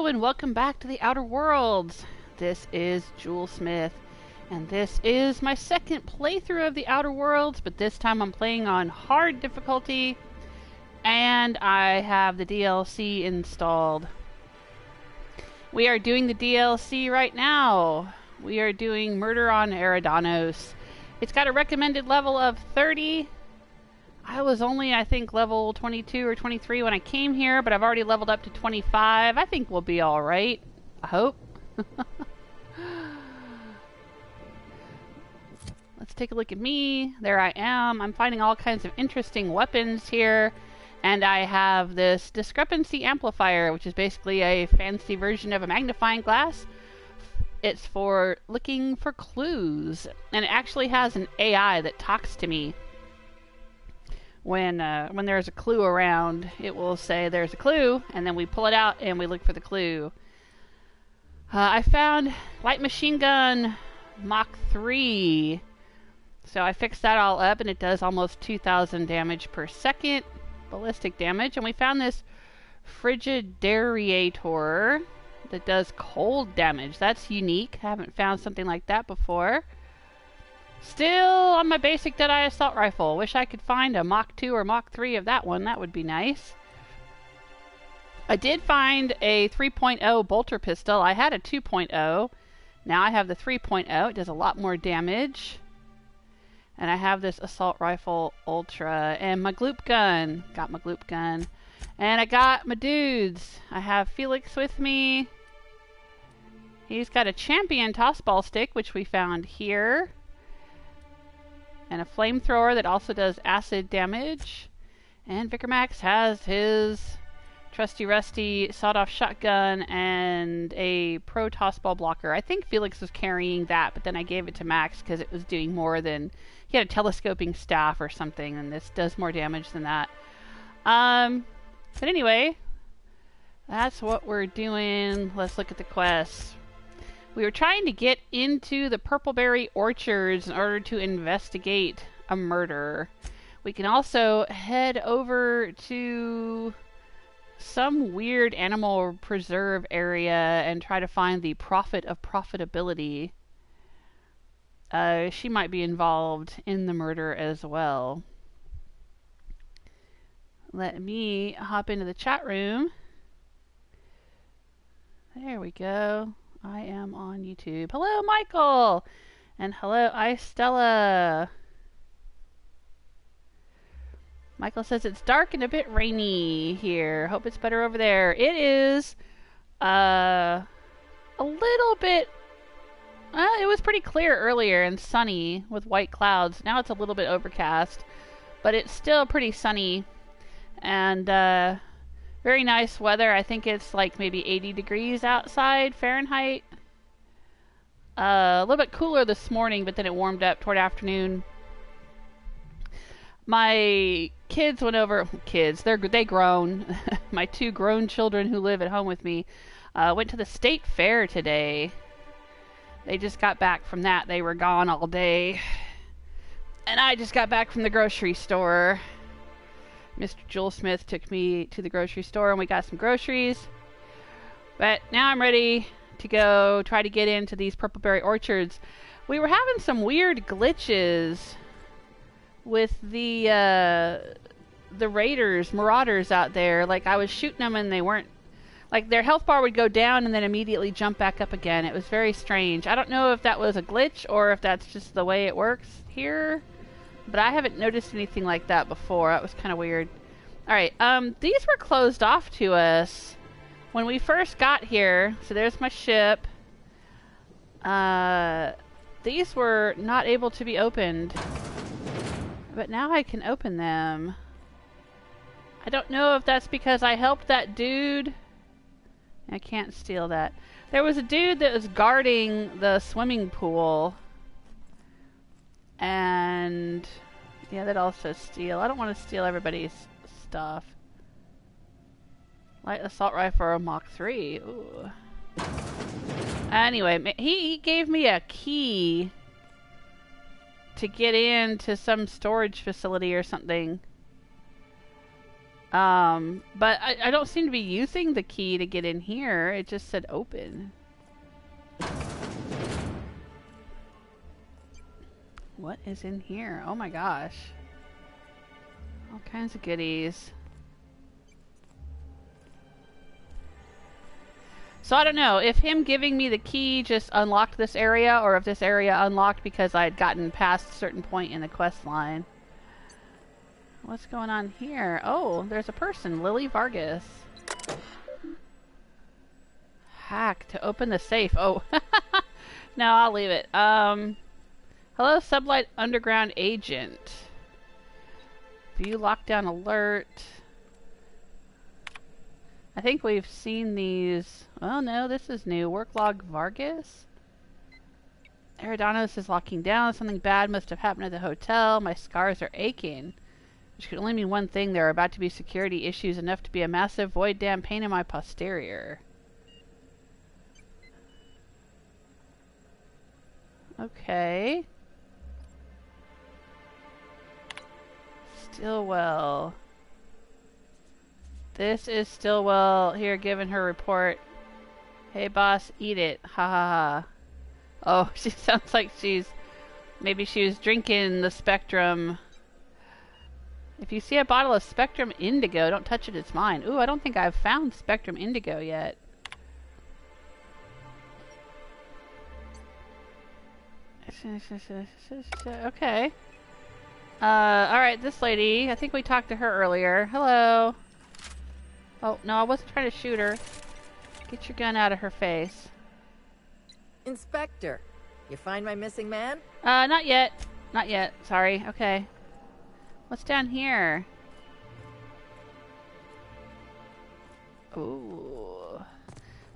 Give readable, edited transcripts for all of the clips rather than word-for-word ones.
Hello and welcome back to the Outer Worlds. This is Jewel Smith, and this is my second playthrough of the Outer Worlds, but this time I'm playing on hard difficulty, and I have the DLC installed. We are doing the DLC right now. We are doing Murder on Eridanos. It's got a recommended level of 30. I was only, I think, level 22 or 23 when I came here, but I've already leveled up to 25. I think we'll be alright. I hope. Let's take a look at me. There I am. I'm finding all kinds of interesting weapons here. And I have this Discrepancy Amplifier, which is basically a fancy version of a magnifying glass. It's for looking for clues. And it actually has an AI that talks to me. When there's a clue around, it will say there's a clue, and then we pull it out and we look for the clue. I found light machine gun Mach 3. So I fixed that all up, and it does almost 2,000 damage per second, ballistic damage. And we found this Frigidariator that does cold damage. That's unique. I haven't found something like that before. Still on my basic Deadeye assault rifle. Wish I could find a Mach 2 or Mach 3 of that one. That would be nice. I did find a 3.0 bolter pistol. I had a 2.0. Now I have the 3.0. It does a lot more damage. And I have this assault rifle ultra. And my gloop gun. Got my gloop gun. And I got my dudes. I have Felix with me. He's got a champion tossball stick, which we found here. And a flamethrower that also does acid damage. And Vicar Max has his trusty rusty sawed-off shotgun and a pro tossball blocker. I think Felix was carrying that, but then I gave it to Max because it was doing more than... He had a telescoping staff or something, and this does more damage than that. But anyway, that's what we're doing. Let's look at the quests. We were trying to get into the Purpleberry Orchards in order to investigate a murder. We can also head over to some weird animal preserve area and try to find the Prophet of Profitability. She might be involved in the murder as well. Let me hop into the chat room. There we go. I am on YouTube. Hello, Michael! And hello, Stella. Michael says it's dark and a bit rainy here. Hope it's better over there. It is a little bit... it was pretty clear earlier and sunny with white clouds. Now it's a little bit overcast, but it's still pretty sunny. And very nice weather. I think it's like maybe 80 degrees outside Fahrenheit. A little bit cooler this morning, but then it warmed up toward afternoon. My kids went over. They grown. My two grown children who live at home with me went to the state fair today. They just got back from that. They were gone all day. And I just got back from the grocery store. Mr. Jewel Smith took me to the grocery store and we got some groceries. But now I'm ready to go try to get into these Purpleberry Orchards. We were having some weird glitches with the marauders out there. Like I was shooting them and they weren't... Like their health bar would go down and then immediately jump back up again. It was very strange. I don't know if that was a glitch or if that's just the way it works here. But I haven't noticed anything like that before. That was kind of weird. Alright, these were closed off to us when we first got here. So there's my ship. These were not able to be opened. But now I can open them. I don't know if that's because I helped that dude. I can't steal that. There was a dude that was guarding the swimming pool. And yeah, that also steal. I don't want to steal everybody's stuff. Light assault rifle or a Mach 3. Ooh. Anyway, he gave me a key to get into some storage facility or something. But I don't seem to be using the key to get in here. It just said open. What is in here? Oh my gosh. All kinds of goodies. So I don't know if him giving me the key just unlocked this area, or if this area unlocked because I had gotten past a certain point in the quest line. What's going on here? Oh, there's a person, Lily Vargas. Hack to open the safe. Oh, no, I'll leave it. Hello, Sublight Underground Agent. View lockdown alert. I think we've seen these. Oh no, this is new. Work log Vargas. Eridanos is locking down. Something bad must have happened at the hotel. My scars are aching. Which could only mean one thing. There are about to be security issues enough to be a massive void dam pain in my posterior. Okay. Stillwell. This is Stillwell here giving her report. Hey boss, eat it. Ha ha ha. Oh, she sounds like maybe she was drinking the Spectrum. If you see a bottle of Spectrum Indigo, don't touch it, it's mine. Ooh, I don't think I've found Spectrum Indigo yet. Okay. Alright, this lady, I think we talked to her earlier. Hello. Oh, no, I wasn't trying to shoot her. Get your gun out of her face. Inspector, you find my missing man? Not yet. Not yet. Sorry. Okay. What's down here? Ooh.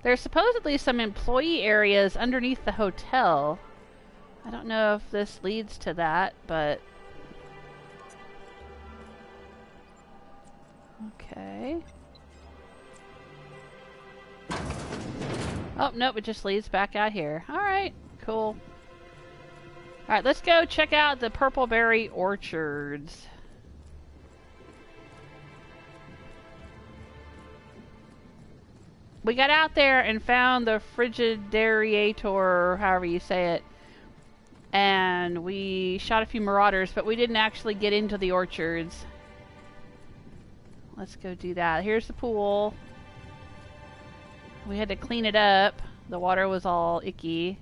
There's supposedly some employee areas underneath the hotel. I don't know if this leads to that, but... Okay. Oh, nope, it just leads back out here. Alright, cool. Alright, let's go check out the Purpleberry Orchards. We got out there and found the Frigidariator, or however you say it. And we shot a few marauders, but we didn't actually get into the orchards. Let's go do that. Here's the pool. We had to clean it up. The water was all icky.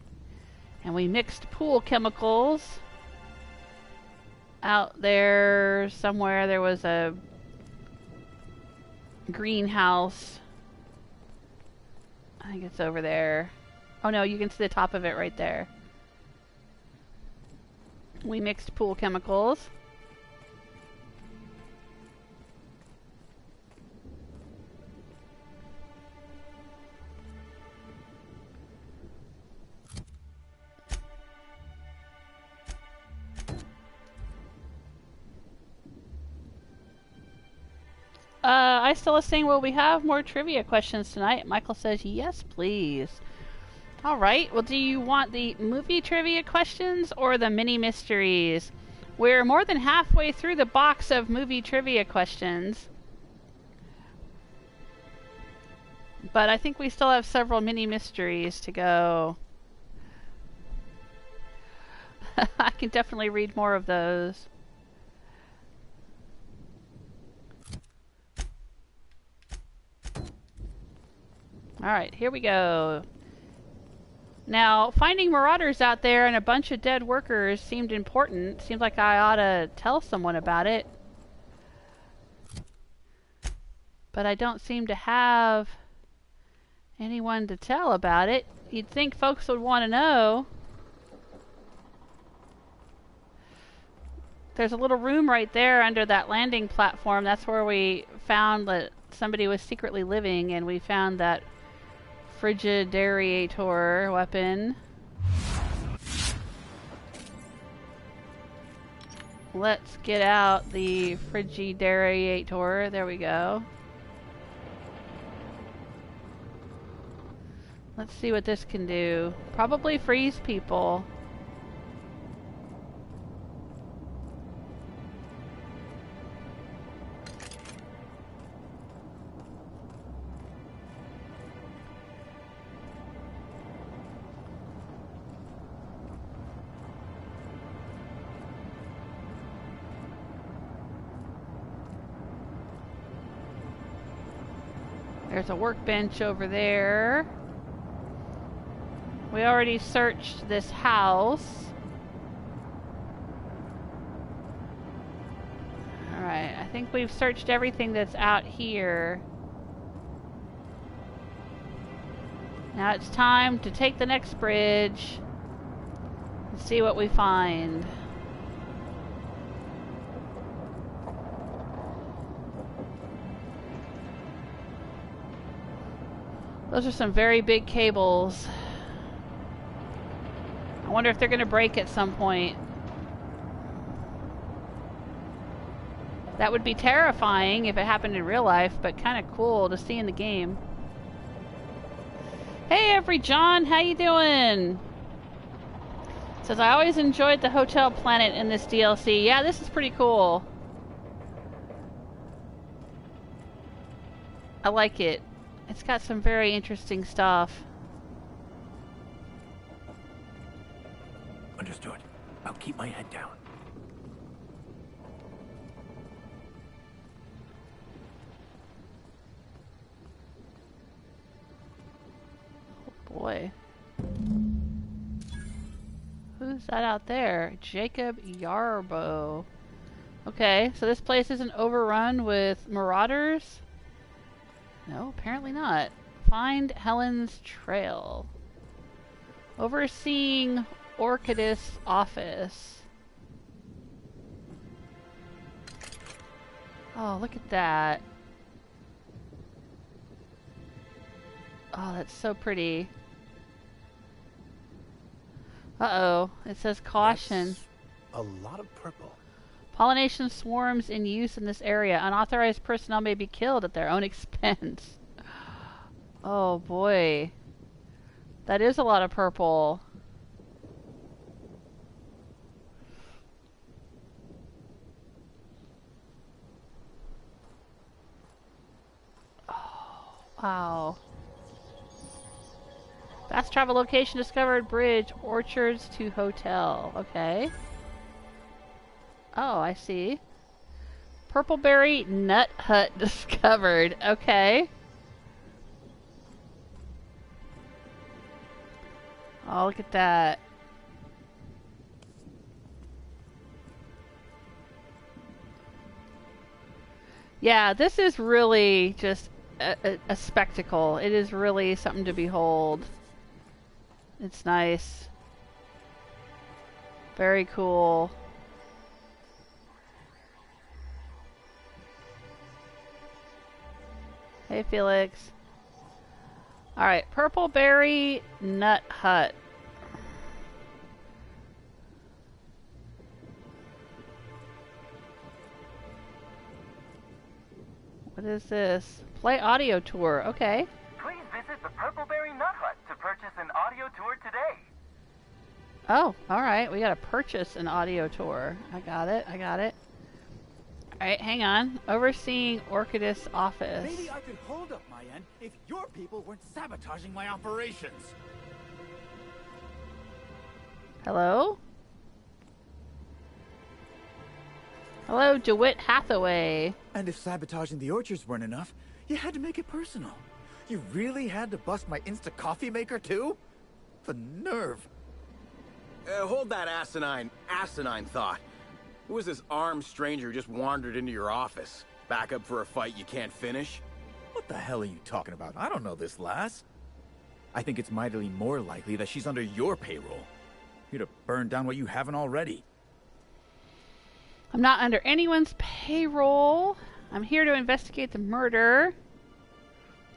And we mixed pool chemicals. Out there somewhere there was a greenhouse. I think it's over there. Oh no, you can see the top of it right there. We mixed pool chemicals. I still was saying, will we have more trivia questions tonight? Michael says, yes, please. Alright, well, do you want the movie trivia questions or the mini mysteries? We're more than halfway through the box of movie trivia questions. But I think we still have several mini mysteries to go. I can definitely read more of those. Alright, here we go. Now, finding marauders out there and a bunch of dead workers seemed important. Seems like I ought to tell someone about it. But I don't seem to have anyone to tell about it. You'd think folks would want to know. There's a little room right there under that landing platform. That's where we found that somebody was secretly living, and we found that Frigidariator weapon. Let's get out the Frigidariator. There we go. Let's see what this can do. Probably freeze people. There's a workbench over there. We already searched this house. Alright, I think we've searched everything that's out here. Now it's time to take the next bridge and see what we find. Those are some very big cables. I wonder if they're going to break at some point. That would be terrifying if it happened in real life, but kind of cool to see in the game. Hey, John, how you doing? Says, I always enjoyed the Hotel Planet in this DLC. Yeah, this is pretty cool. I like it. It's got some very interesting stuff. Understood. I'll keep my head down. Oh boy. Who's that out there? Jacob Yarbo. Okay, so this place isn't overrun with marauders? No, apparently not. Find Helen's Trail. Overseeing Orchidus office. Oh, look at that. Oh, that's so pretty. Uh-oh. It says caution. That's a lot of purple. Pollination swarms in use in this area. Unauthorized personnel may be killed at their own expense. Oh boy. That is a lot of purple. Oh, wow. Fast travel location discovered. Bridge. Orchards to hotel. Okay. Oh, I see. Purpleberry Nut Hut discovered. Okay. Oh, look at that. Yeah, this is really just a spectacle. It is really something to behold. It's nice. Very cool. Hey, Felix. Alright, Purpleberry Nut Hut. What is this? Play audio tour. Okay. Please visit the Purpleberry Nut Hut to purchase an audio tour today. Oh, alright. We gotta purchase an audio tour. I got it. I got it. Alright, hang on. Overseeing Orchidus office. Maybe I could hold up my end if your people weren't sabotaging my operations. Hello? Hello, DeWitt Hathaway. And if sabotaging the orchards weren't enough, you had to make it personal. You really had to bust my Insta coffee maker too? The nerve. Hold that asinine thought. Who is this armed stranger who just wandered into your office? Back up for a fight you can't finish? What the hell are you talking about? I don't know this lass. I think it's mightily more likely that she's under your payroll. You'd have burned down what you haven't already. I'm not under anyone's payroll. I'm here to investigate the murder.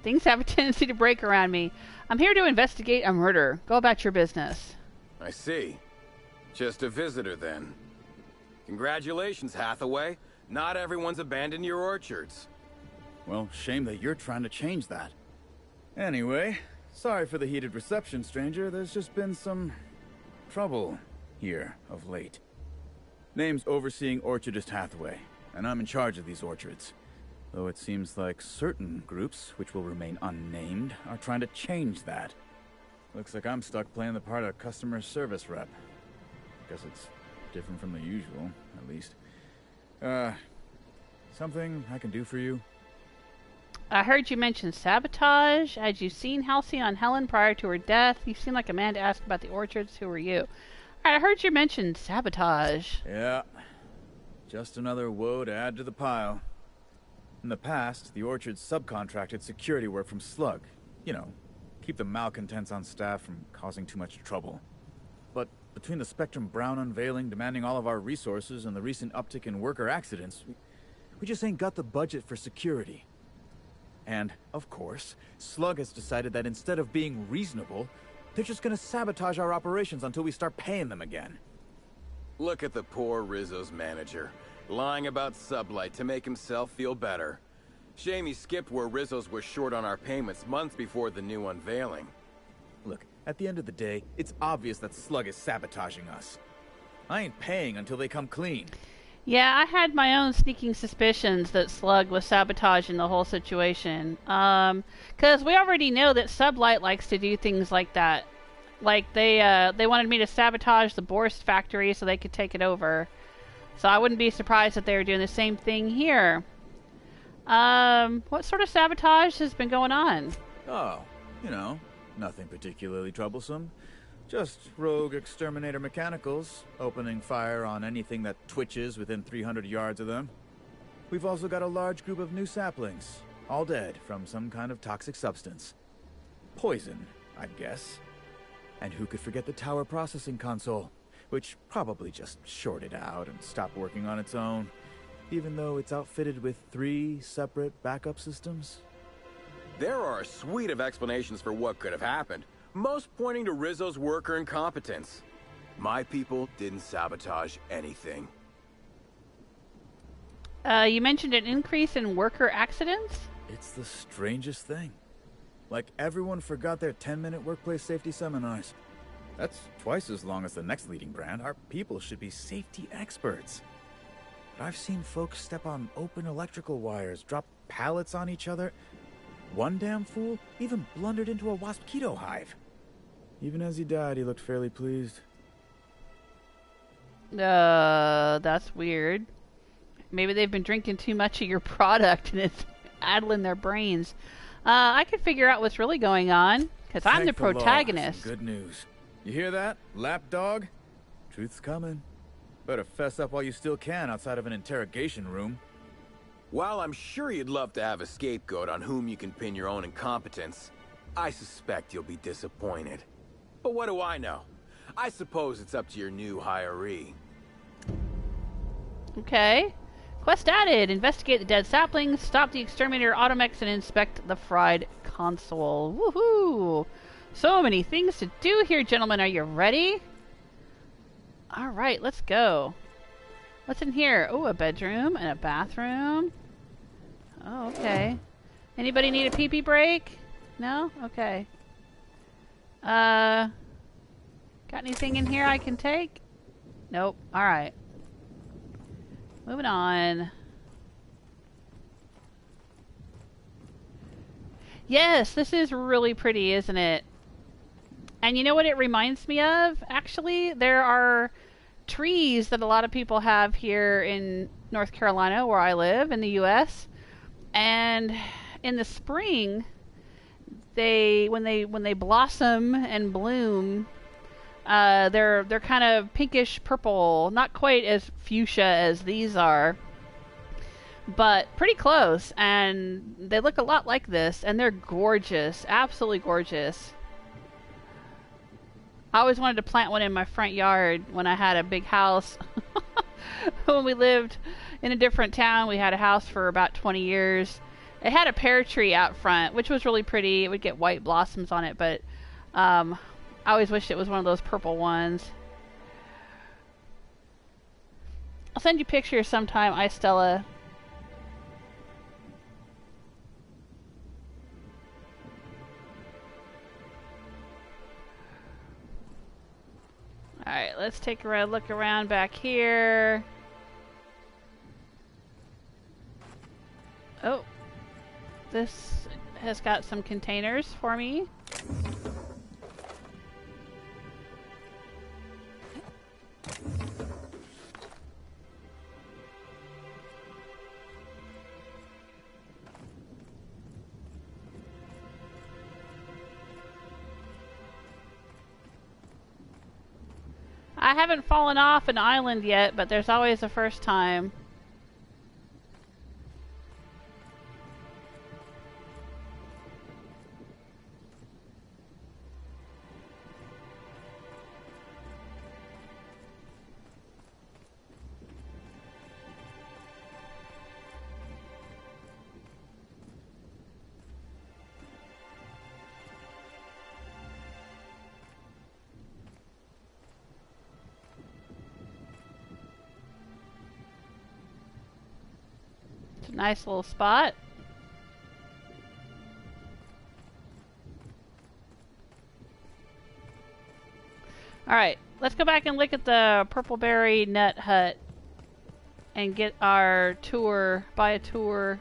Things have a tendency to break around me. I'm here to investigate a murder. Go about your business. I see. Just a visitor then. Congratulations, Hathaway. Not everyone's abandoned your orchards. Well, shame that you're trying to change that. Anyway, sorry for the heated reception, stranger. There's just been some trouble here of late. Name's Overseeing Orchardist Hathaway, and I'm in charge of these orchards. Though it seems like certain groups, which will remain unnamed, are trying to change that. Looks like I'm stuck playing the part of customer service rep. Guess it's different from the usual, at least. Something I can do for you? I heard you mention sabotage. Had you seen Halcyon on Helen prior to her death? You seem like a man to ask about the orchards. Who were you? I heard you mention sabotage. Yeah. Just another woe to add to the pile. In the past, the orchards subcontracted security work from Slug. You know, keep the malcontents on staff from causing too much trouble. But between the Spectrum Brown unveiling demanding all of our resources and the recent uptick in worker accidents, we just ain't got the budget for security. And, of course, Slug has decided that instead of being reasonable, they're just gonna sabotage our operations until we start paying them again. Look at the poor Rizzo's manager, lying about Sublight to make himself feel better. Shame he skipped where Rizzo's was short on our payments months before the new unveiling. Look, at the end of the day, it's obvious that Slug is sabotaging us. I ain't paying until they come clean. Yeah, I had my own sneaking suspicions that Slug was sabotaging the whole situation. 'Cause we already know that Sublight likes to do things like that. Like, they wanted me to sabotage the Borst factory so they could take it over. So I wouldn't be surprised if they were doing the same thing here. What sort of sabotage has been going on? Oh, you know, nothing particularly troublesome. Just rogue exterminator mechanicals, opening fire on anything that twitches within 300 yards of them. We've also got a large group of new saplings, all dead from some kind of toxic substance. Poison, I'd guess. And who could forget the tower processing console, which probably just shorted out and stopped working on its own, even though it's outfitted with 3 separate backup systems? There are a suite of explanations for what could have happened, most pointing to Rizzo's worker incompetence. My people didn't sabotage anything. You mentioned an increase in worker accidents? It's the strangest thing. Like everyone forgot their 10-minute workplace safety seminars. That's twice as long as the next leading brand. Our people should be safety experts. But I've seen folks step on open electrical wires, drop pallets on each other. One damn fool even blundered into a wasp-keto hive. Even as he died, he looked fairly pleased. That's weird. Maybe they've been drinking too much of your product and it's addling their brains. I could figure out what's really going on, because I'm the Thank the Lord, protagonist. some good news. You hear that, lapdog? Truth's coming. Better fess up while you still can outside of an interrogation room. While I'm sure you'd love to have a scapegoat on whom you can pin your own incompetence, I suspect you'll be disappointed. But what do I know? I suppose it's up to your new hiree. Okay. Quest added. Investigate the dead saplings, stop the exterminator automex, and inspect the fried console. Woohoo! So many things to do here, gentlemen. Are you ready? Alright, let's go. What's in here? Oh, a bedroom and a bathroom. Oh, okay. Anybody need a pee-pee break? No? Okay. Got anything in here I can take? Nope. Alright. Moving on. Yes, this is really pretty, isn't it? And you know what it reminds me of? Actually, there are trees that a lot of people have here in North Carolina, where I live, in the U.S. And in the spring, when they blossom and bloom, they're kind of pinkish purple, not quite as fuchsia as these are, but pretty close. And they look a lot like this, and they're gorgeous, absolutely gorgeous. I always wanted to plant one in my front yard when I had a big house. When we lived in a different town, we had a house for about 20 years. It had a pear tree out front, which was really pretty. It would get white blossoms on it, but I always wished it was one of those purple ones. I'll send you pictures sometime, Stella. Alright, let's take a look around back here. Oh, this has got some containers for me. I haven't fallen off an island yet, but there's always a first time. Nice little spot. Alright, let's go back and look at the Purpleberry Nut Hut and get our tour, buy a tour.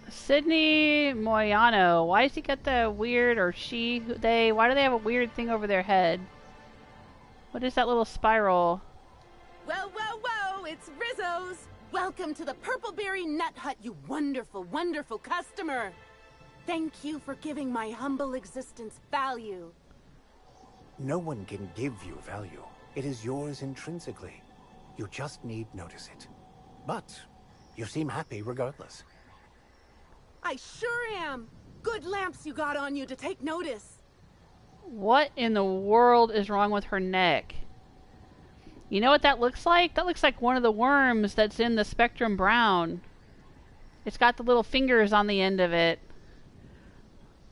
Sydney Moyano. Why does he got the weird, or she, they, why do they have a weird thing over their head? What is that little spiral? Whoa, whoa, whoa, it's Rizzo's. Welcome to the Purpleberry Nut Hut, you wonderful, wonderful customer. Thank you for giving my humble existence value. No one can give you value. It is yours intrinsically. You just need notice it. But you seem happy regardless. I sure am. Good lamps you got on you to take notice. What in the world is wrong with her neck? You know what that looks like? That looks like one of the worms that's in the Spectrum Brown. It's got the little fingers on the end of it.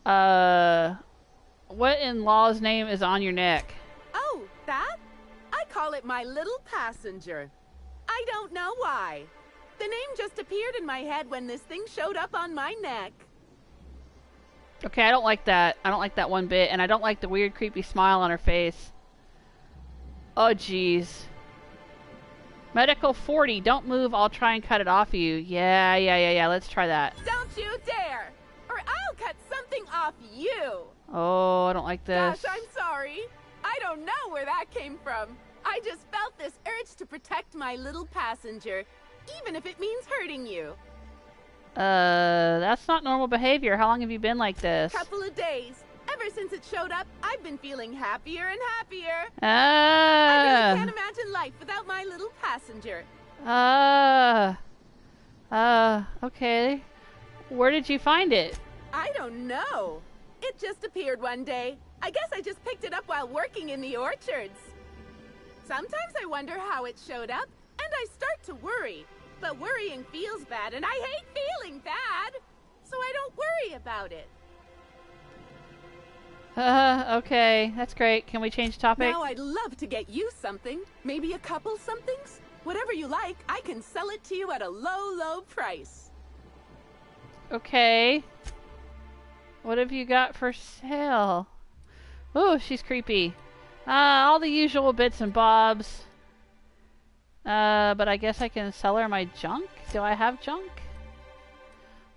What in law's name is on your neck? Oh, that? I call it my little passenger. I don't know why. The name just appeared in my head when this thing showed up on my neck. Okay, I don't like that. I don't like that one bit, and I don't like the weird, creepy smile on her face. Oh, jeez. Medical 40, don't move, I'll try and cut it off you. Yeah, let's try that. Don't you dare! Or I'll cut something off you! Oh, I don't like this. Gosh, I'm sorry. I don't know where that came from. I just felt this urge to protect my little passenger, even if it means hurting you. That's not normal behavior. How long have you been like this? Couple of days. Ever since it showed up, I've been feeling happier and happier. I really can't imagine life without my little passenger. Okay. Where did you find it? I don't know. It just appeared one day. I guess I just picked it up while working in the orchards. Sometimes I wonder how it showed up, and I start to worry. But worrying feels bad, and I hate feeling bad. So I don't worry about it. Okay. That's great. Can we change topic? Now I'd love to get you something. Maybe a couple somethings? Whatever you like, I can sell it to you at a low, low price. Okay. What have you got for sale? Ooh, she's creepy. All the usual bits and bobs. But I guess I can sell her my junk? Do I have junk?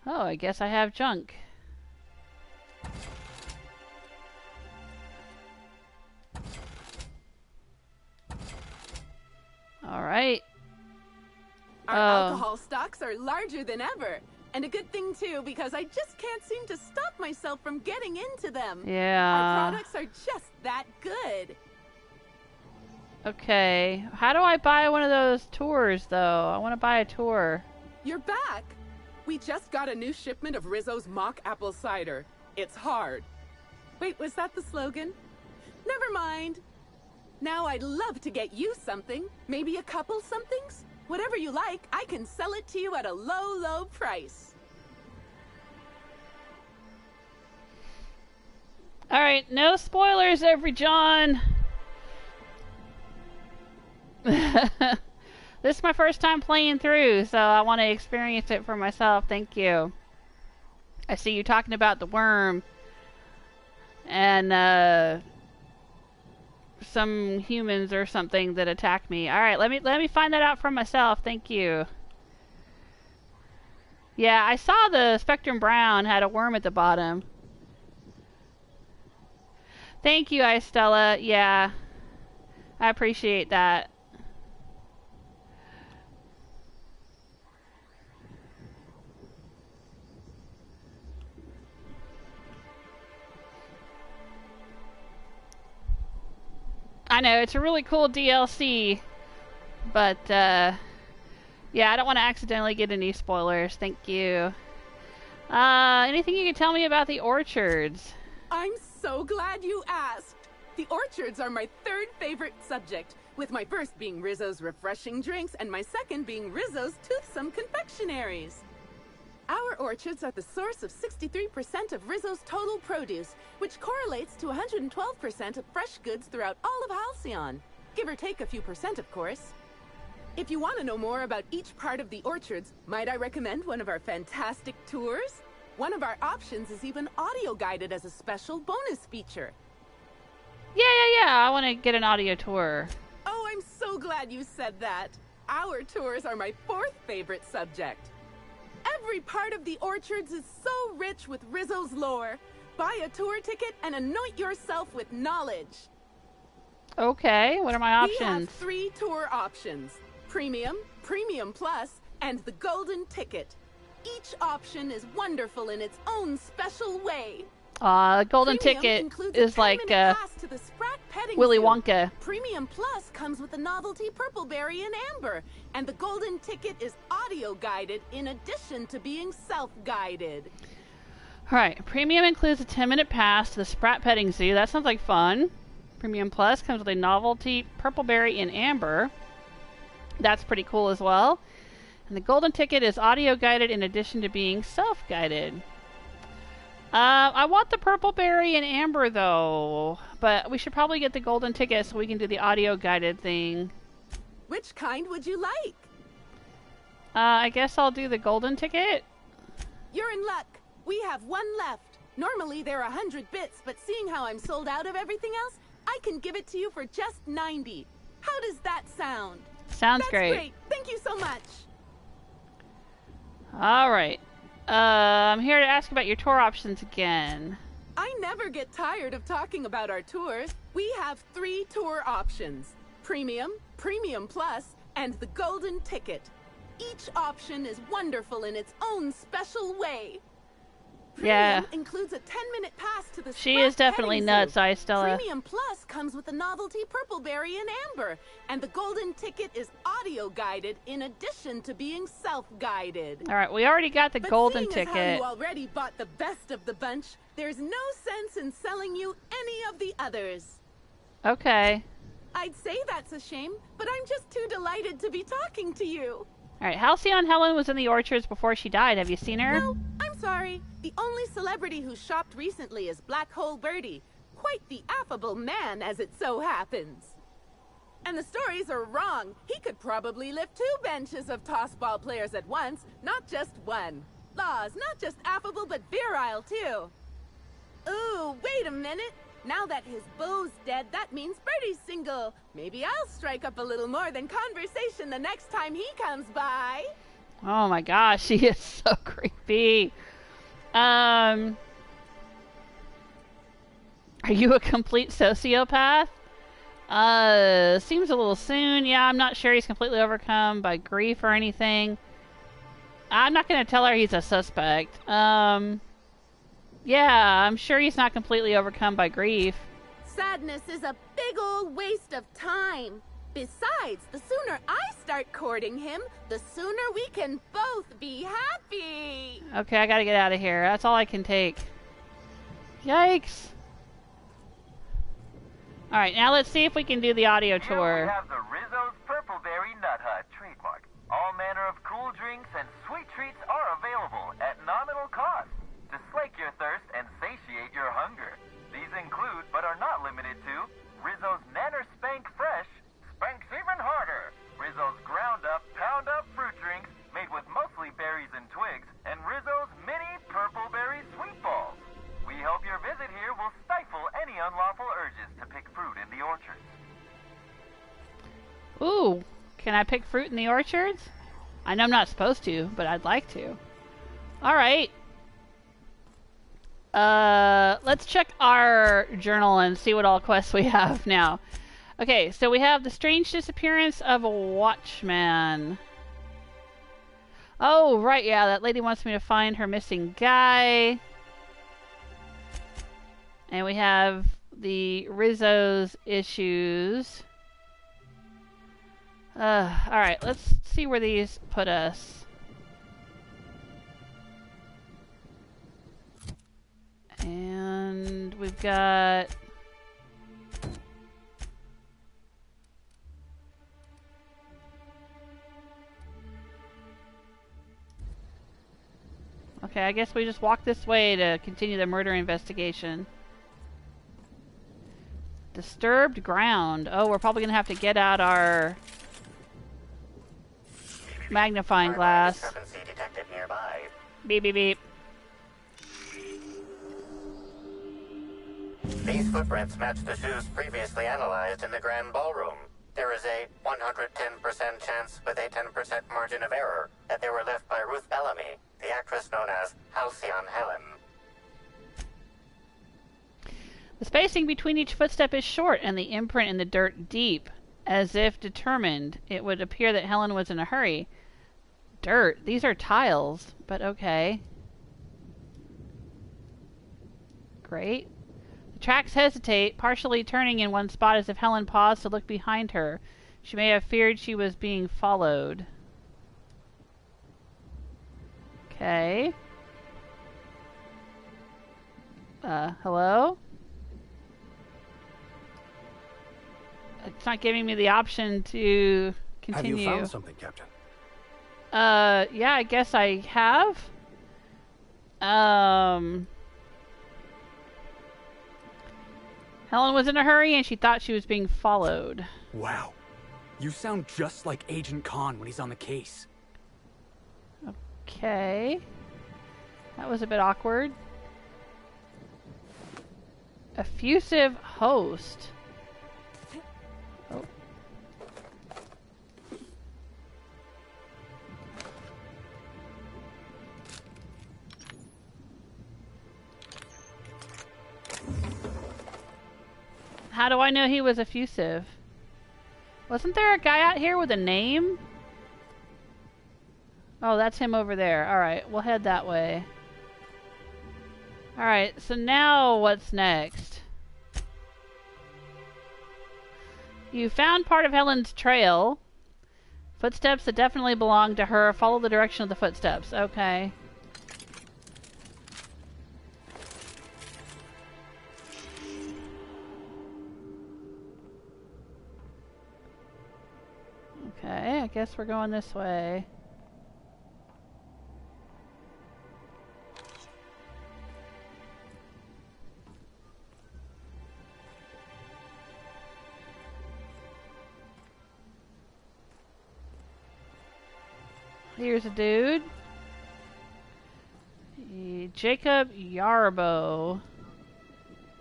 Oh, I guess I have junk. Alright. Our alcohol stocks are larger than ever. And a good thing, too, because I just can't seem to stop myself from getting into them. Yeah. Our products are just that good. Okay. How do I buy one of those tours, though? I want to buy a tour. You're back. We just got a new shipment of Rizzo's mock apple cider. It's hard. Wait, was that the slogan? Never mind. Now I'd love to get you something. Maybe a couple somethings? Whatever you like, I can sell it to you at a low, low price. Alright, no spoilers, every John. This is my first time playing through, so I want to experience it for myself. Thank you. I see you talking about the worm and some humans or something that attacked me. All right, let me find that out for myself. Thank you. Yeah, I saw the Spectrum Brown had a worm at the bottom. Thank you, Estella. Yeah, I appreciate that. I know, it's a really cool DLC, but, yeah, I don't want to accidentally get any spoilers. Thank you. Anything you can tell me about the orchards? I'm so glad you asked. The orchards are my third favorite subject, with my first being Rizzo's refreshing drinks and my second being Rizzo's toothsome confectionaries. Our orchards are the source of 63% of Rizzo's total produce, which correlates to 112% of fresh goods throughout all of Halcyon. Give or take a few percent, of course. If you want to know more about each part of the orchards, might I recommend one of our fantastic tours? One of our options is even audio-guided as a special bonus feature. Yeah, I want to get an audio tour. Oh, I'm so glad you said that. Our tours are my fourth favorite subject. Every part of the orchards is so rich with Rizzo's lore. Buy a tour ticket and anoint yourself with knowledge. Okay, what are my options? We have 3 tour options: Premium, Premium Plus, and the Golden Ticket. Each option is wonderful in its own special way. Golden Ticket is like Willy Wonka. Premium Plus comes with the novelty Purpleberry and Amber, and the Golden Ticket is audio-guided in addition to being self-guided. Alright, Premium includes a 10-minute pass to the Sprat Petting Zoo. That sounds like fun. Premium Plus comes with a novelty Purpleberry and Amber. That's pretty cool as well. And the Golden Ticket is audio-guided in addition to being self-guided. I want the Purpleberry and Amber though, but we should probably get the Golden Ticket so we can do the audio-guided thing. Which kind would you like? I guess I'll do the Golden Ticket. You're in luck. We have 1 left. Normally they're 100 bits, but seeing how I'm sold out of everything else, I can give it to you for just 90. How does that sound? Sounds That's great. Thank you so much. Alright. I'm here to ask about your tour options again. I never get tired of talking about our tours. We have 3 tour options: Premium, Premium Plus, and the Golden Ticket. Each option is wonderful in its own special way. Premium includes a 10-minute pass to the She is definitely nuts, Stella. Premium Plus comes with the novelty Purpleberry and Amber, and the Golden Ticket is audio-guided in addition to being self-guided. Alright, we already got the Golden Ticket. But seeing as how you already bought the best of the bunch, there's no sense in selling you any of the others. Okay. I'd say that's a shame, but I'm just too delighted to be talking to you. Alright, Halcyon Helen was in the orchards before she died. Have you seen her? No, I'm sorry. The only celebrity who shopped recently is Black Hole Birdie. Quite the affable man, as it so happens. And the stories are wrong. He could probably lift 2 benches of tossball players at once, not just 1. Laws, not just affable, but virile, too. Ooh, wait a minute. Now that his beau's dead, that means Birdie's single. Maybe I'll strike up a little more than conversation the next time he comes by. Oh my gosh, she is so creepy. Are you a complete sociopath? Seems a little soon. Yeah, I'm not sure he's completely overcome by grief or anything. I'm not going to tell her he's a suspect. Yeah, I'm sure he's not completely overcome by grief. Sadness is a big old waste of time. Besides, the sooner I start courting him, the sooner we can both be happy. Okay, I gotta get out of here. That's all I can take. Yikes. Alright, now let's see if we can do the audio tour. Here we have the Rizzo's Purpleberry Nut Hut trademark. All manner of cool drinks and sweet treats are available at nominal cost to slake your thirst and satiate your hunger. These include, but are not limited to, Rizzo's Nanner Spank Fresh, Spanks Even Harder, Rizzo's Ground Up, Pound Up fruit drinks made with mostly berries and twigs, and Rizzo's Mini Purpleberry Sweet Balls. We hope your visit here will stifle any unlawful urges to pick fruit in the orchards. Ooh, can I pick fruit in the orchards? I know I'm not supposed to, but I'd like to. Alright. Let's check our journal and see what all quests we have now. Okay, so we have the strange disappearance of a watchman. Oh, right, yeah, that lady wants me to find her missing guy. And we have the Rizzo's issues. Alright, let's see where these put us. And we've got... Okay, I guess we just walk this way to continue the murder investigation. Disturbed ground. Oh, we're probably going to have to get out our magnifying glass. Discrepancy detected nearby. Beep, beep, beep. These footprints match the shoes previously analyzed in the Grand Ballroom. There is a 110% chance with a 10% margin of error that they were left by Ruth Bellamy, the actress known as Halcyon Helen. The spacing between each footstep is short and the imprint in the dirt deep. As if determined, it would appear that Helen was in a hurry. Dirt. These are tiles, but okay. Great. The tracks hesitate, partially turning in one spot as if Helen paused to look behind her. She may have feared she was being followed. Okay. Hello? It's not giving me the option to continue. Have you found something, Captain? Yeah, I guess I have. Helen was in a hurry and she thought she was being followed. Wow. You sound just like Agent Khan when he's on the case. Okay. That was a bit awkward. Effusive host. Oh. How do I know he was effusive? Wasn't there a guy out here with a name? Oh, that's him over there. Alright, we'll head that way. Alright, so now what's next? You found part of Helen's trail. Footsteps that definitely belong to her. Follow the direction of the footsteps. Okay. Okay, I guess we're going this way. Here's a dude. Jacob Yarbo.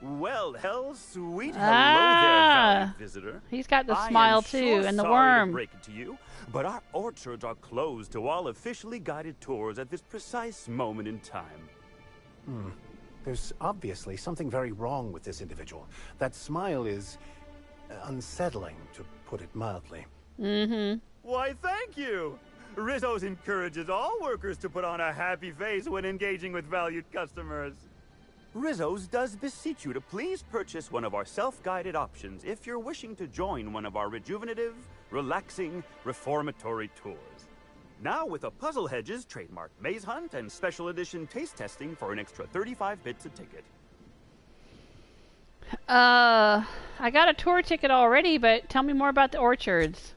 Well, hell, sweet. Ah, Hello there, valued visitor. He's got the smile too, and the sorry worm. To break it to you, but our orchards are closed to all officially guided tours at this precise moment in time. There's obviously something very wrong with this individual. That smile is unsettling, to put it mildly. Mm-hmm. Why, thank you. Rizzo's encourages all workers to put on a happy face when engaging with valued customers. Rizzo's does beseech you to please purchase one of our self-guided options if you're wishing to join one of our rejuvenative, relaxing, reformatory tours. Now with a Puzzle Hedges trademark maze hunt and special edition taste testing for an extra 35 bits a ticket. I got a tour ticket already, but tell me more about the orchards.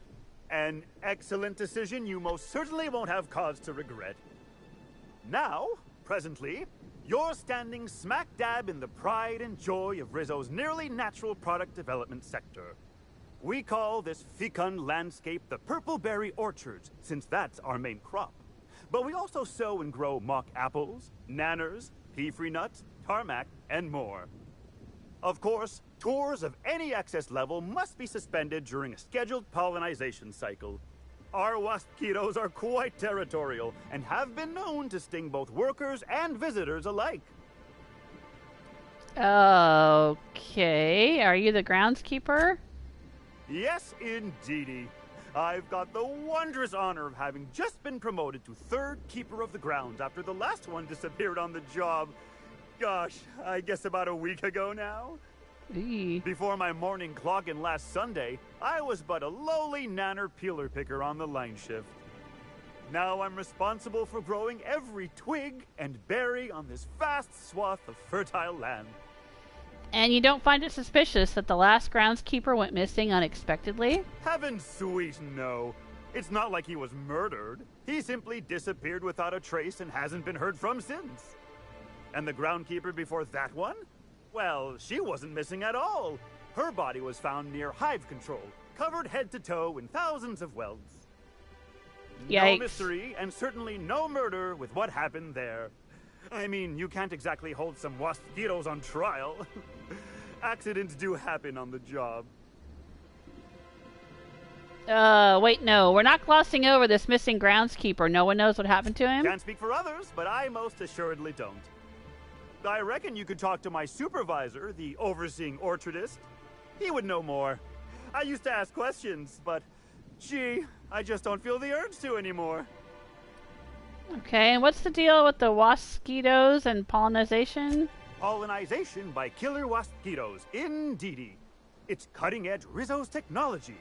An excellent decision you most certainly won't have cause to regret. Now, presently, you're standing smack dab in the pride and joy of Rizzo's nearly natural product development sector. We call this fecund landscape the Purpleberry Orchards, since that's our main crop. But we also sow and grow mock apples, nanners, pea-free nuts, tarmac, and more. Of course, tours of any excess level must be suspended during a scheduled pollinization cycle. Our waspitos are quite territorial and have been known to sting both workers and visitors alike. Okay, are you the groundskeeper? Yes, indeedy. I've got the wondrous honor of having just been promoted to third keeper of the grounds after the last one disappeared on the job. Gosh, I guess about a week ago now. Eee. Before my morning clock-in last Sunday, I was but a lowly nanner peeler picker on the line shift. Now I'm responsible for growing every twig and berry on this vast swath of fertile land. And you don't find it suspicious that the last groundskeeper went missing unexpectedly? Heaven sweet, no. It's not like he was murdered. He simply disappeared without a trace and hasn't been heard from since. And the groundkeeper before that one? Well, she wasn't missing at all. Her body was found near hive control, covered head to toe in thousands of welds. Yikes. No mystery, and certainly no murder with what happened there. I mean, you can't exactly hold some mosquitoes on trial. Accidents do happen on the job. Wait, no. We're not glossing over this missing groundskeeper. No one knows what happened to him? Can't speak for others, but I most assuredly don't. I reckon you could talk to my supervisor, the overseeing orchardist. He would know more. I used to ask questions, but gee, I just don't feel the urge to anymore. Okay, and what's the deal with the mosquitoes and pollination? Pollinization by killer mosquitoes, indeedy. It's cutting-edge Rizzo's technology.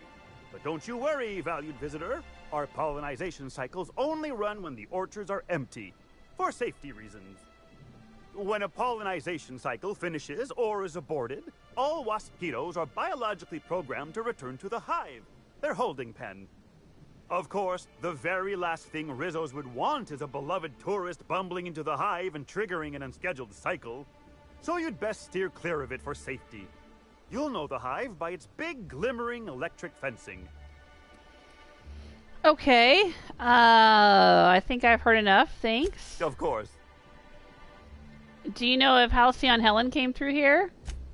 But don't you worry, valued visitor. Our pollinization cycles only run when the orchards are empty, for safety reasons. When a pollinization cycle finishes or is aborted, all mosquitoes are biologically programmed to return to the hive, their holding pen. Of course, the very last thing Rizzos would want is a beloved tourist bumbling into the hive and triggering an unscheduled cycle. So you'd best steer clear of it for safety. You'll know the hive by its big, glimmering electric fencing. Okay. I think I've heard enough. Thanks. Of course. Do you know if Halcyon Helen came through here?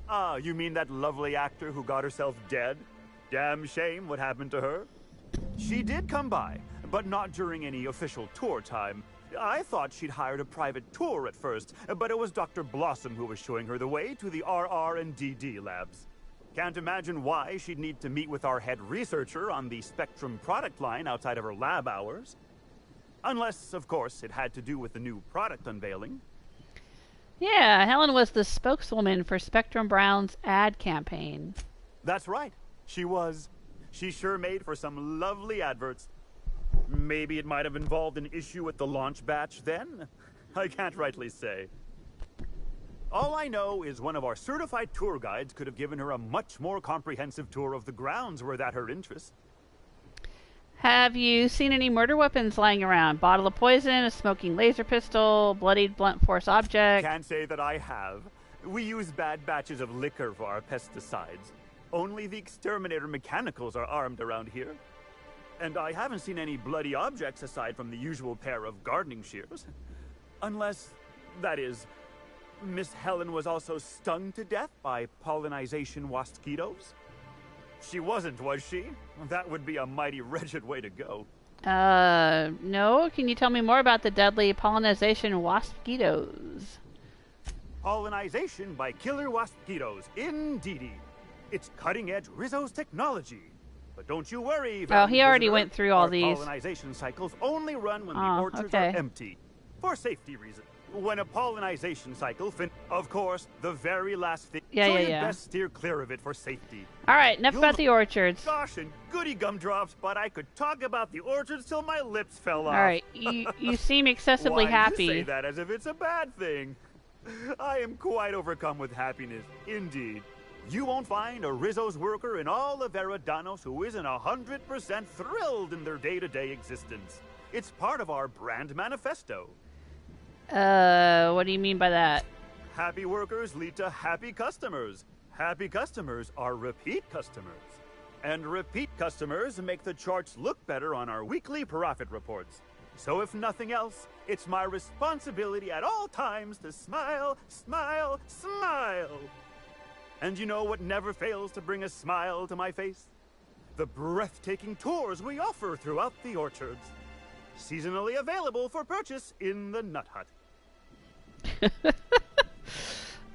Ah, you mean that lovely actor who got herself dead? Damn shame what happened to her. She did come by, but not during any official tour time. I thought she'd hired a private tour at first, but it was Dr. Blossom who was showing her the way to the RR and DD labs. Can't imagine why she'd need to meet with our head researcher on the Spectrum product line outside of her lab hours. Unless, of course, it had to do with the new product unveiling. Yeah, Helen was the spokeswoman for Spectrum Brown's ad campaign. That's right. She was. She sure made for some lovely adverts. Maybe it might have involved an issue with the launch batch then? I can't rightly say. All I know is one of our certified tour guides could have given her a much more comprehensive tour of the grounds were that her interest. Have you seen any murder weapons lying around? Bottle of poison, a smoking laser pistol, bloodied blunt force object? Can't say that I have. We use bad batches of liquor for our pesticides. Only the exterminator mechanicals are armed around here. And I haven't seen any bloody objects aside from the usual pair of gardening shears. Unless, that is, Miss Helen was also stung to death by pollinization mosquitoes. She wasn't, was she? That would be a mighty wretched way to go. No. Can you tell me more about the deadly pollinization mosquitoes? Pollinization by killer mosquitoes, indeedy. It's cutting-edge Rizzo's technology. But don't you worry, Oh, he already visitor. went through all Our these. Pollinization cycles only run when the Oh, orchards okay. are empty, for safety reasons. When a pollinization cycle of course, the very last thing. Yeah, so yeah, you'd yeah. best steer clear of it for safety. All right, enough You'll about the orchards. Gosh, and goody gumdrops, but I could talk about the orchards till my lips fell off. All right, you seem excessively Why, happy. You say that as if it's a bad thing. I am quite overcome with happiness, indeed. You won't find a Rizzo's worker in all of Eridanos who isn't 100% thrilled in their day-to-day existence. It's part of our brand manifesto. What do you mean by that? Happy workers lead to happy customers. Happy customers are repeat customers. And repeat customers make the charts look better on our weekly profit reports. So if nothing else, it's my responsibility at all times to smile, smile, smile. And you know what never fails to bring a smile to my face? The breathtaking tours we offer throughout the orchards. Seasonally available for purchase in the Nut Hut.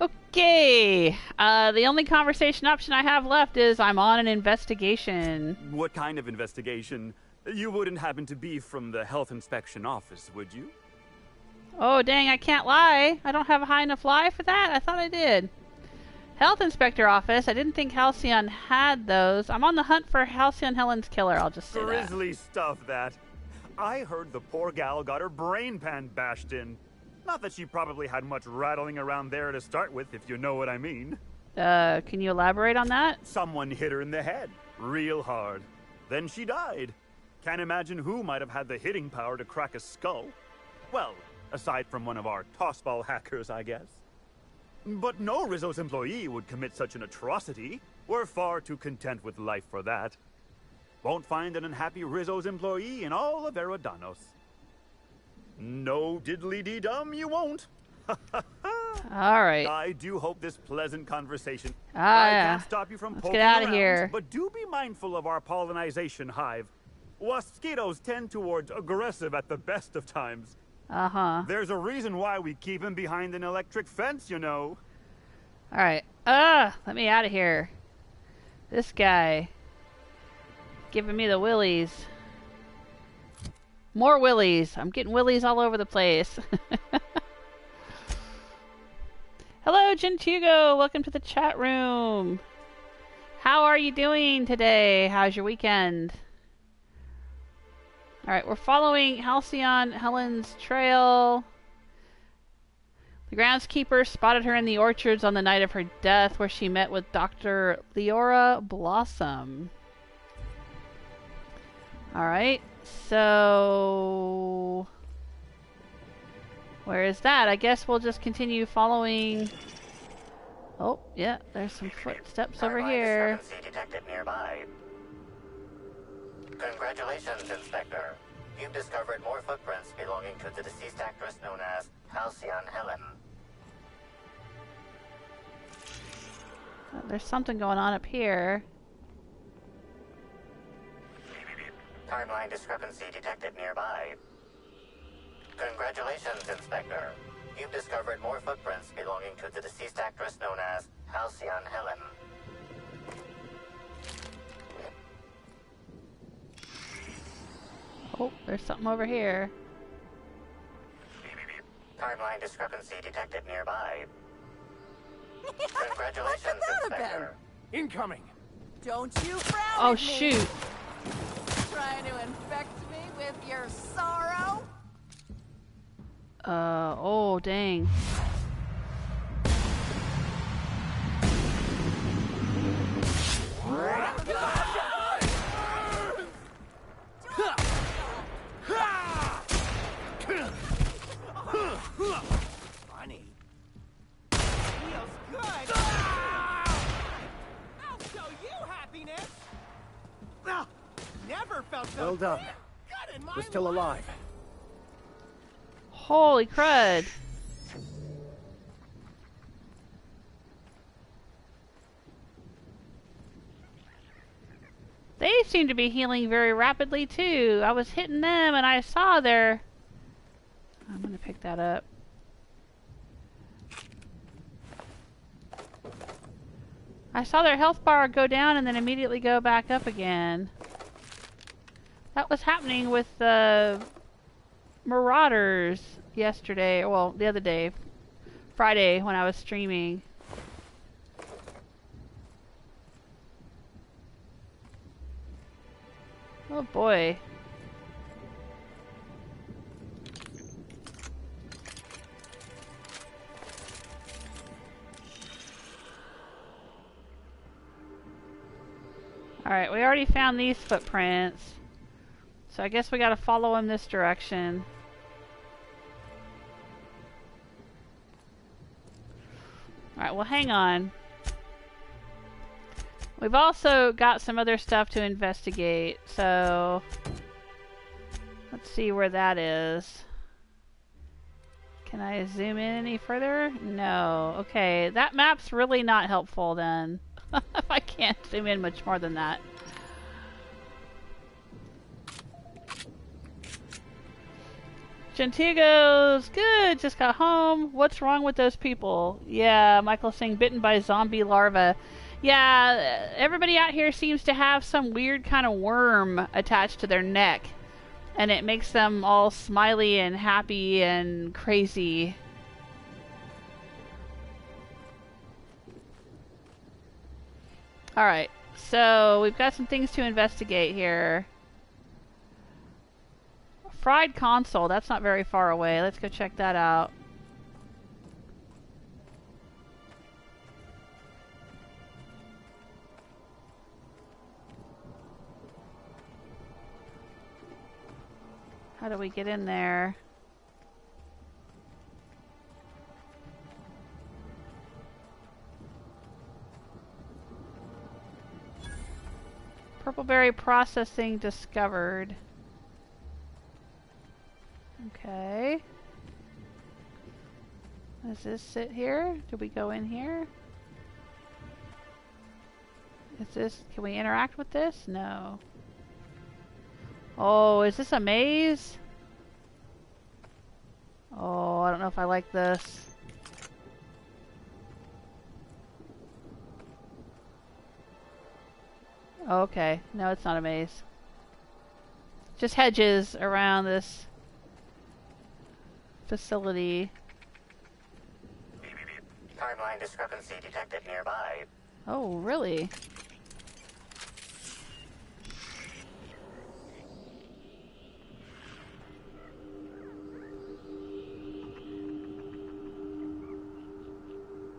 Okay. The only conversation option I have left is I'm on an investigation. What kind of investigation? You wouldn't happen to be from the health inspection office, would you? Oh, dang, I can't lie. I don't have a high enough lie for that? I thought I did. Health Inspector Office. I didn't think Halcyon had those. I'm on the hunt for Halcyon Helen's killer. I'll just say that. Grisly stuff, that. I heard the poor gal got her brain pan bashed in. Not that she probably had much rattling around there to start with, if you know what I mean. Can you elaborate on that? Someone hit her in the head, real hard. Then she died. Can't imagine who might have had the hitting power to crack a skull. Well, aside from one of our tossball hackers, I guess. But no Rizzo's employee would commit such an atrocity. We're far too content with life for that. Won't find an unhappy Rizzo's employee in all of Eridanos. No diddly-dee-dum, you won't. All right. I do hope this pleasant conversation. I can't stop you from let's poking get out of around, here. But do be mindful of our pollinization hive. Mosquitoes tend towards aggressive at the best of times. Uh-huh. There's a reason why we keep him behind an electric fence, you know. All right. Let me out of here. This guy giving me the willies. More willies. I'm getting willies all over the place. Hello, Gentugo. Welcome to the chat room. How are you doing today? How's your weekend? Alright, we're following Halcyon Helen's trail. The groundskeeper spotted her in the orchards on the night of her death, where she met with Dr. Leora Blossom. Alright, so... where is that? I guess we'll just continue following... Oh, yeah, there's some footsteps over here. Discrepancy detected nearby. Congratulations, Inspector. You've discovered more footprints belonging to the deceased actress known as Halcyon Helen. There's something going on up here. Timeline discrepancy detected nearby. Congratulations, Inspector. You've discovered more footprints belonging to the deceased actress known as Halcyon Helen. Oh, there's something over here. Timeline discrepancy detected nearby. Congratulations, Inspector. Incoming. Don't you frown Oh, at me. shoot. Trying to infect me with your sorrow? Oh, dang. Funny. Feels good. I'll show you happiness. Never felt so Well done. good in my We're still life. alive. Holy crud. They seem to be healing very rapidly too. I was hitting them and I saw their... I'm gonna pick that up. I saw their health bar go down and then immediately go back up again. That was happening with the Marauders yesterday, well, the other day, Friday, when I was streaming. Oh boy. Alright, we already found these footprints. So I guess we gotta follow them this direction. Alright, well hang on. We've also got some other stuff to investigate, so... let's see where that is. Can I zoom in any further? No. Okay, that map's really not helpful then. If I can't zoom in much more than that. Gentigo's good, just got home. What's wrong with those people? Yeah, Michael's saying bitten by zombie larva. Yeah, everybody out here seems to have some weird kind of worm attached to their neck. And it makes them all smiley and happy and crazy. Alright, so we've got some things to investigate here. Fried console, that's not very far away. Let's go check that out. How do we get in there? Purpleberry processing discovered. Okay. Does this sit here? Do we go in here? Is this... Can we interact with this? No. Oh, is this a maze? Oh, I don't know if I like this. Okay. No, it's not a maze. Just hedges around this facility. Timeline discrepancy detected nearby. Oh, really?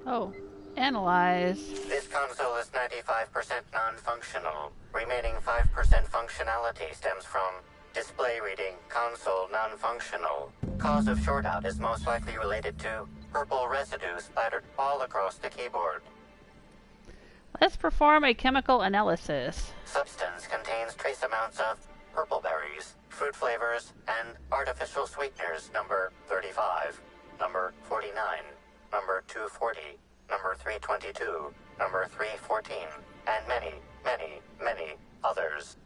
Oh, analyze. This console is 95% non-functional. Remaining 5% functionality stems from display reading console non-functional. Cause of shortout is most likely related to purple residue splattered all across the keyboard. Let's perform a chemical analysis. Substance contains trace amounts of purple berries, fruit flavors, and artificial sweeteners number 35, number 49, number 240, number 322, number 314, and many, many, many others.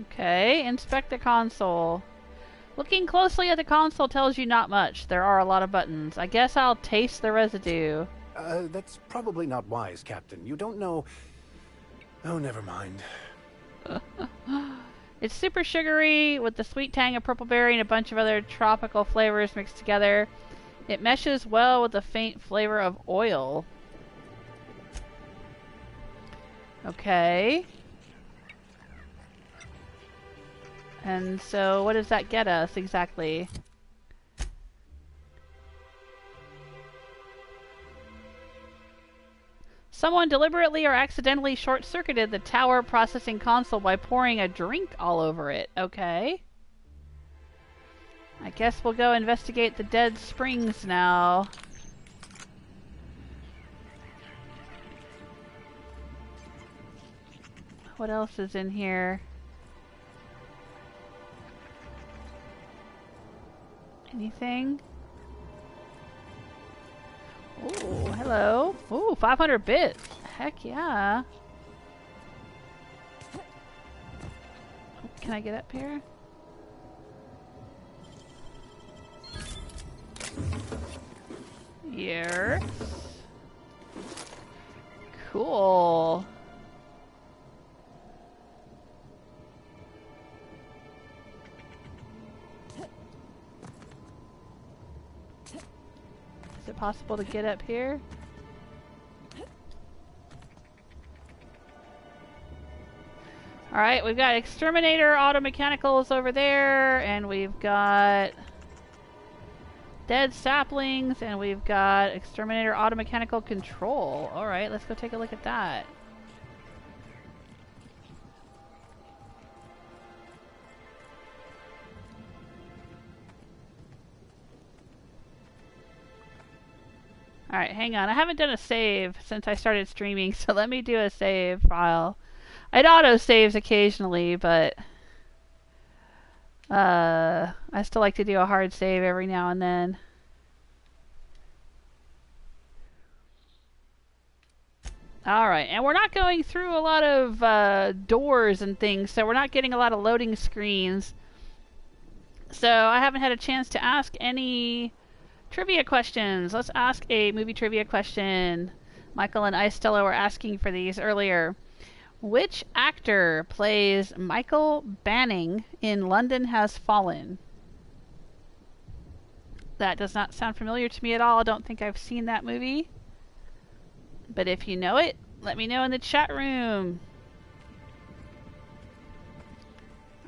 Okay, inspect the console. Looking closely at the console tells you not much. There are a lot of buttons. I guess I'll taste the residue. That's probably not wise, Captain. You don't know... Oh, never mind. It's super sugary with the sweet tang of purpleberry and a bunch of other tropical flavors mixed together. It meshes well with the faint flavor of oil. Okay. And so what does that get us exactly? Someone deliberately or accidentally short-circuited the tower processing console by pouring a drink all over it. Okay. I guess we'll go investigate the dead springs now. What else is in here? Anything? Ooh, hello. Ooh, 500 bits. Heck yeah. Can I get up here? Here. Cool. Is it possible to get up here? Alright, we've got Exterminator Auto Mechanicals over there, and we've got Dead Saplings, and we've got Exterminator Auto Mechanical Control. Alright, let's go take a look at that. Alright, hang on. I haven't done a save since I started streaming, so let me do a save file. It auto-saves occasionally, but I still like to do a hard save every now and then. Alright, and we're not going through a lot of doors and things, so we're not getting a lot of loading screens. So I haven't had a chance to ask any trivia questions. Let's ask a movie trivia question. Michael and Istella were asking for these earlier. Which actor plays Michael Banning in London Has Fallen? That does not sound familiar to me at all. I don't think I've seen that movie. But if you know it, Let me know in the chat room.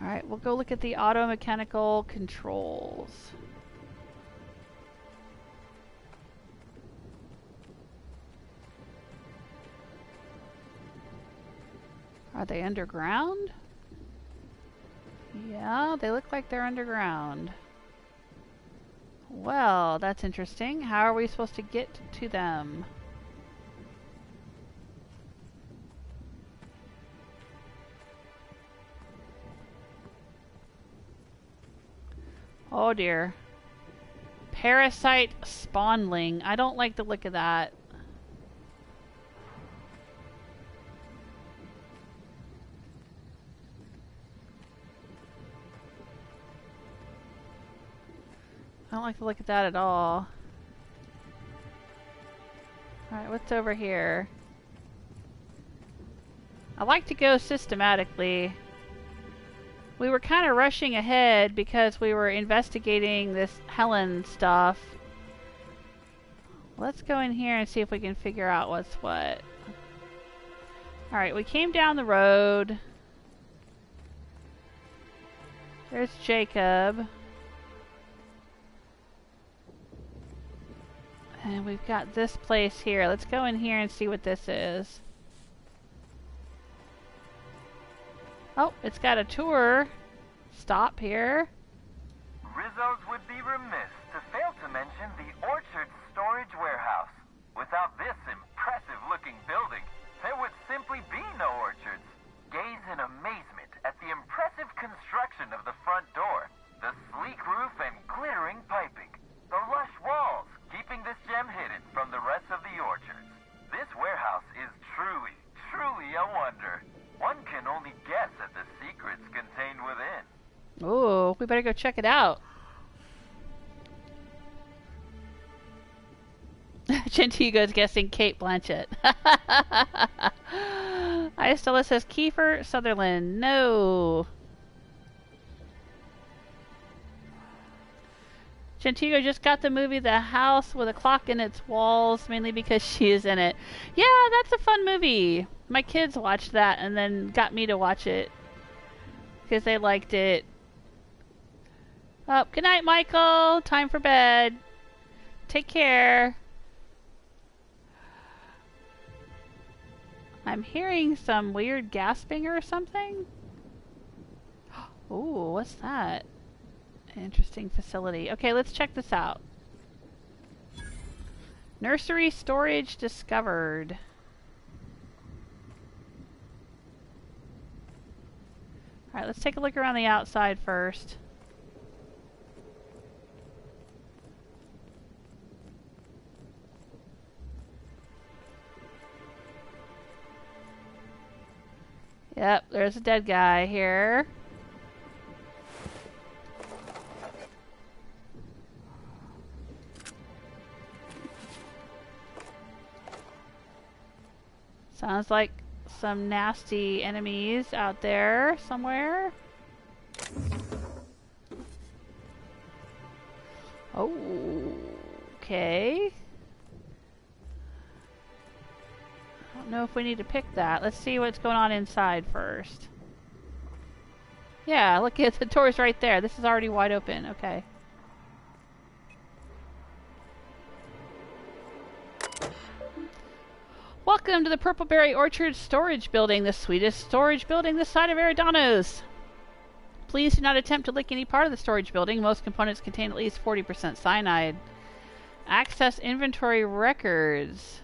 Alright, we'll go look at the auto mechanical controls. Are they underground? Yeah, they look like they're underground. Well, that's interesting. How are we supposed to get to them? Oh dear. Parasite spawnling. I don't like the look of that. I don't like the look of that at all. Alright, what's over here? I like to go systematically. We were kind of rushing ahead because we were investigating this Helen stuff. Let's go in here and see if we can figure out what's what. Alright, we came down the road. There's Jacob. And we've got this place here. Let's go in here and see what this is. Oh, it's got a tour stop here. Rizzo's would be remiss to fail to mention the Orchard Storage Warehouse. Without this impressive-looking building, there would simply be no orchards. Gaze in amazement at the impressive construction of the front door, the sleek roof and glittering piping, the lush walls, keeping this gem hidden from the rest of the orchards. This warehouse is truly, truly a wonder. One can only guess at the secrets contained within. Ooh, we better go check it out. Gentiguo's guessing Kate Blanchett. Istella says Kiefer Sutherland. No. Gentigo just got the movie The House with a Clock in Its Walls, mainly because she is in it. Yeah, that's a fun movie. My kids watched that and then got me to watch it because they liked it. Oh, good night, Michael. Time for bed. Take care. I'm hearing some weird gasping or something. Ooh, what's that? Interesting facility. Okay, let's check this out. Nursery storage discovered. Alright, let's take a look around the outside first. Yep, there's a dead guy here. Sounds like some nasty enemies out there somewhere. Oh, okay. I don't know if we need to pick that. Let's see what's going on inside first. Yeah, look at the door's right there. This is already wide open. Okay. Welcome to the Purpleberry Orchards storage building, the sweetest storage building this side of Eridanos. Please do not attempt to lick any part of the storage building. Most components contain at least 40% cyanide. Access inventory records.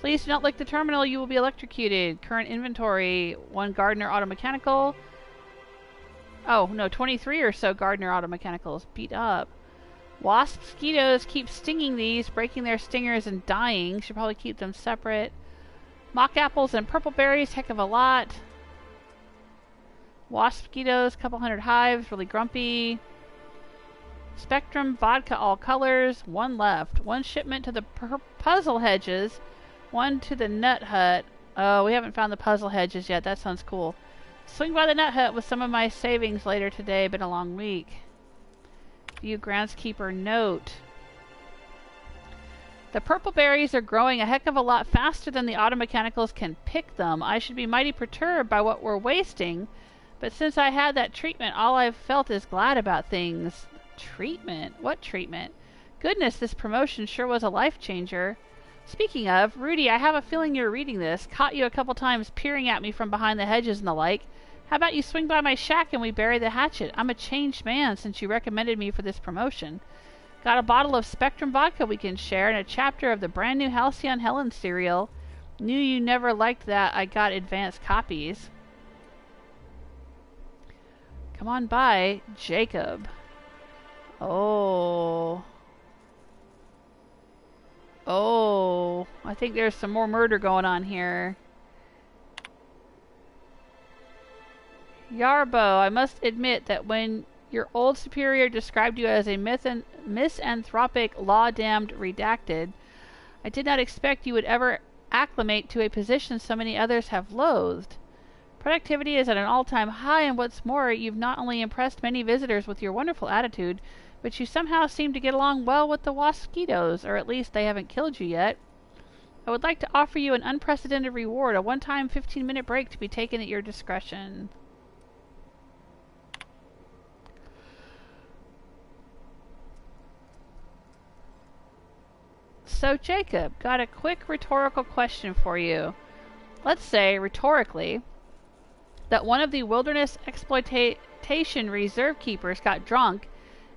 Please do not lick the terminal. You will be electrocuted. Current inventory, 1 Gardner Auto Mechanical. Oh, no, 23 or so Gardner Auto Mechanicals. Beat up. Wasp mosquitoes keep stinging these, breaking their stingers and dying. Should probably keep them separate. Mock apples and purple berries, heck of a lot. Wasp mosquitoes, couple hundred hives, really grumpy. Spectrum vodka, all colors, 1 left. 1 shipment to the puzzle hedges, 1 to the nut hut. Oh, we haven't found the puzzle hedges yet. That sounds cool. Swing by the nut hut with some of my savings later today. Been a long week. View groundskeeper note. The purple berries are growing a heck of a lot faster than the auto mechanicals can pick them. I should be mighty perturbed by what we're wasting, but since I had that treatment, all I've felt is glad about things. Treatment? What treatment? Goodness, this promotion sure was a life changer. Speaking of, Rudy, I have a feeling you're reading this. Caught you a couple times peering at me from behind the hedges and the like. How about you swing by my shack and we bury the hatchet? I'm a changed man since you recommended me for this promotion. Got a bottle of Spectrum vodka we can share and a chapter of the brand new Halcyon Helen serial. Knew you never liked that. I got advanced copies. Come on by, Jacob. Oh. Oh. I think there's some more murder going on here. Yarbo, I must admit that when your old superior described you as a misanthropic, law-damned redacted, I did not expect you would ever acclimate to a position so many others have loathed. Productivity is at an all-time high, and what's more, you've not only impressed many visitors with your wonderful attitude, but you somehow seem to get along well with the mosquitoes, or at least they haven't killed you yet. I would like to offer you an unprecedented reward, a one-time 15-minute break to be taken at your discretion. So, Jacob, got a quick rhetorical question for you. Let's say, rhetorically, that one of the wilderness exploitation reserve keepers got drunk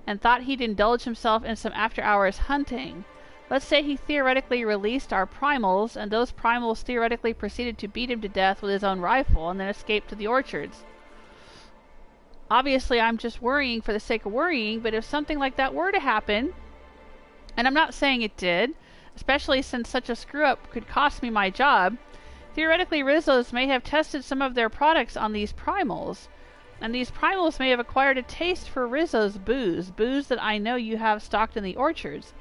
and thought he'd indulge himself in some after-hours hunting. Let's say he theoretically released our primals, and those primals theoretically proceeded to beat him to death with his own rifle and then escaped to the orchards. Obviously, I'm just worrying for the sake of worrying, but if something like that were to happen, and I'm not saying it did, especially since such a screw-up could cost me my job, theoretically Rizzo's may have tested some of their products on these primals, and these primals may have acquired a taste for Rizzo's booze that I know you have stocked in the orchards.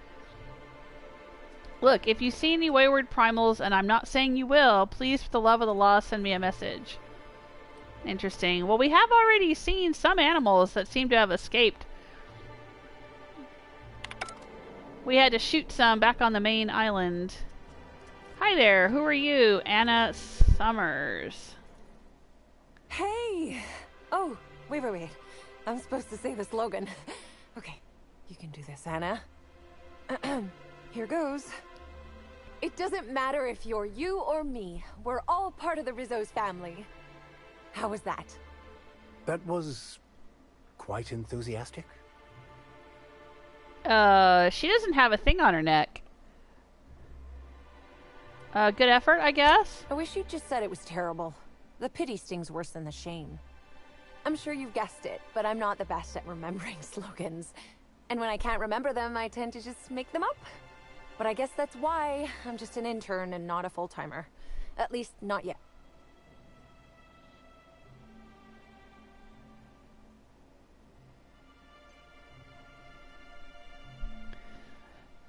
Look, if you see any wayward primals, and I'm not saying you will, please, for the love of the law, send me a message. Interesting. Well, we have already seen some animals that seem to have escaped. We had to shoot some back on the main island. Hi there, who are you? Anna Summers. Hey! Oh, wait. I'm supposed to say the slogan. Okay, you can do this, Anna. Here goes. It doesn't matter if you're you or me. We're all part of the Rizzo's family. How was that? That was quite enthusiastic. She doesn't have a thing on her neck. Good effort, I guess? I wish you'd just said it was terrible. The pity stings worse than the shame. I'm sure you've guessed it, but I'm not the best at remembering slogans. And when I can't remember them, I tend to just make them up. But I guess that's why I'm just an intern and not a full-timer. At least, not yet.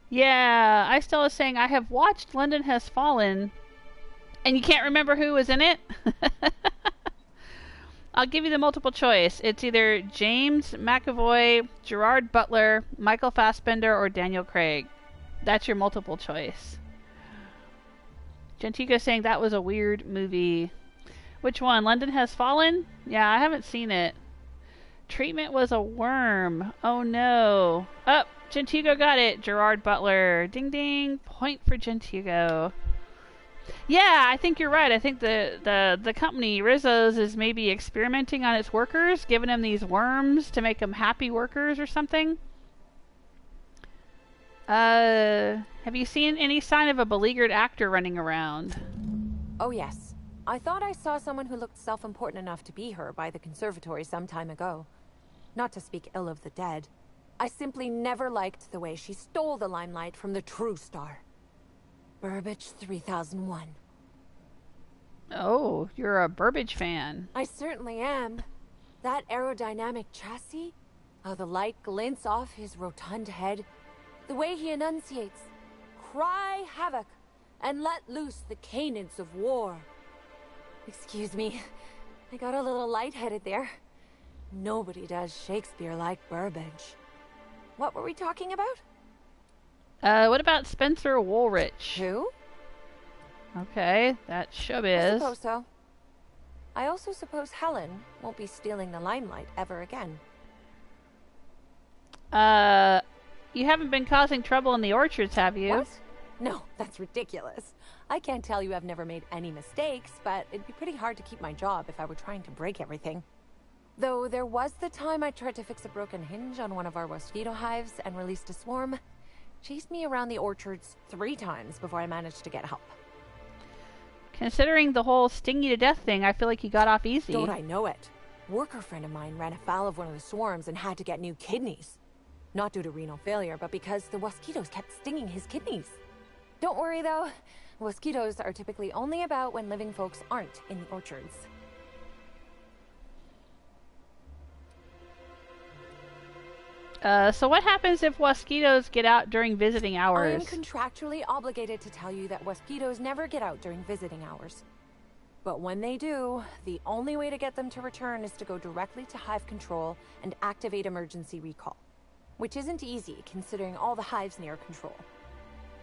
Yeah, I still was saying I have watched London Has Fallen, and you can't remember who was in it? I'll give you the multiple choice. It's either James McAvoy, Gerard Butler, Michael Fassbender, or Daniel Craig. That's your multiple choice. Gentigo saying that was a weird movie. Which one? London Has Fallen? Yeah, I haven't seen it. Treatment was a worm. Oh no. Oh, Gentigo got it. Gerard Butler. Ding ding. Point for Gentigo. Yeah, I think you're right. I think the company, Rizzo's, is maybe experimenting on its workers, giving them these worms to make them happy workers or something. Have you seen any sign of a beleaguered actor running around? Oh yes. I thought I saw someone who looked self-important enough to be her by the conservatory some time ago. Not to speak ill of the dead. I simply never liked the way she stole the limelight from the true star. Burbage 3001. Oh, you're a Burbage fan. I certainly am. That aerodynamic chassis, how the light glints off his rotund head, the way he enunciates, cry havoc, and let loose the canids of war. Excuse me, I got a little lightheaded there. Nobody does Shakespeare like Burbage. What were we talking about? What about Spencer Woolrich? Who? Okay, that I showbiz. suppose so. I also suppose Helen won't be stealing the limelight ever again. You haven't been causing trouble in the orchards, have you? What? No, that's ridiculous. I can't tell you I've never made any mistakes, but it'd be pretty hard to keep my job if I were trying to break everything. Though there was the time I tried to fix a broken hinge on one of our mosquito hives and released a swarm. Chased me around the orchards 3 times before I managed to get help. Considering the whole sting you to death thing, I feel like you got off easy. Don't I know it? Worker friend of mine ran afoul of one of the swarms and had to get new kidneys. Not due to renal failure, but because the mosquitoes kept stinging his kidneys. Don't worry though, mosquitoes are typically only about when living folks aren't in the orchards. So what happens if mosquitoes get out during visiting I hours? am contractually obligated to tell you that mosquitoes never get out during visiting hours. But when they do, the only way to get them to return is to go directly to hive control and activate emergency recall. Which isn't easy, considering all the hives near control.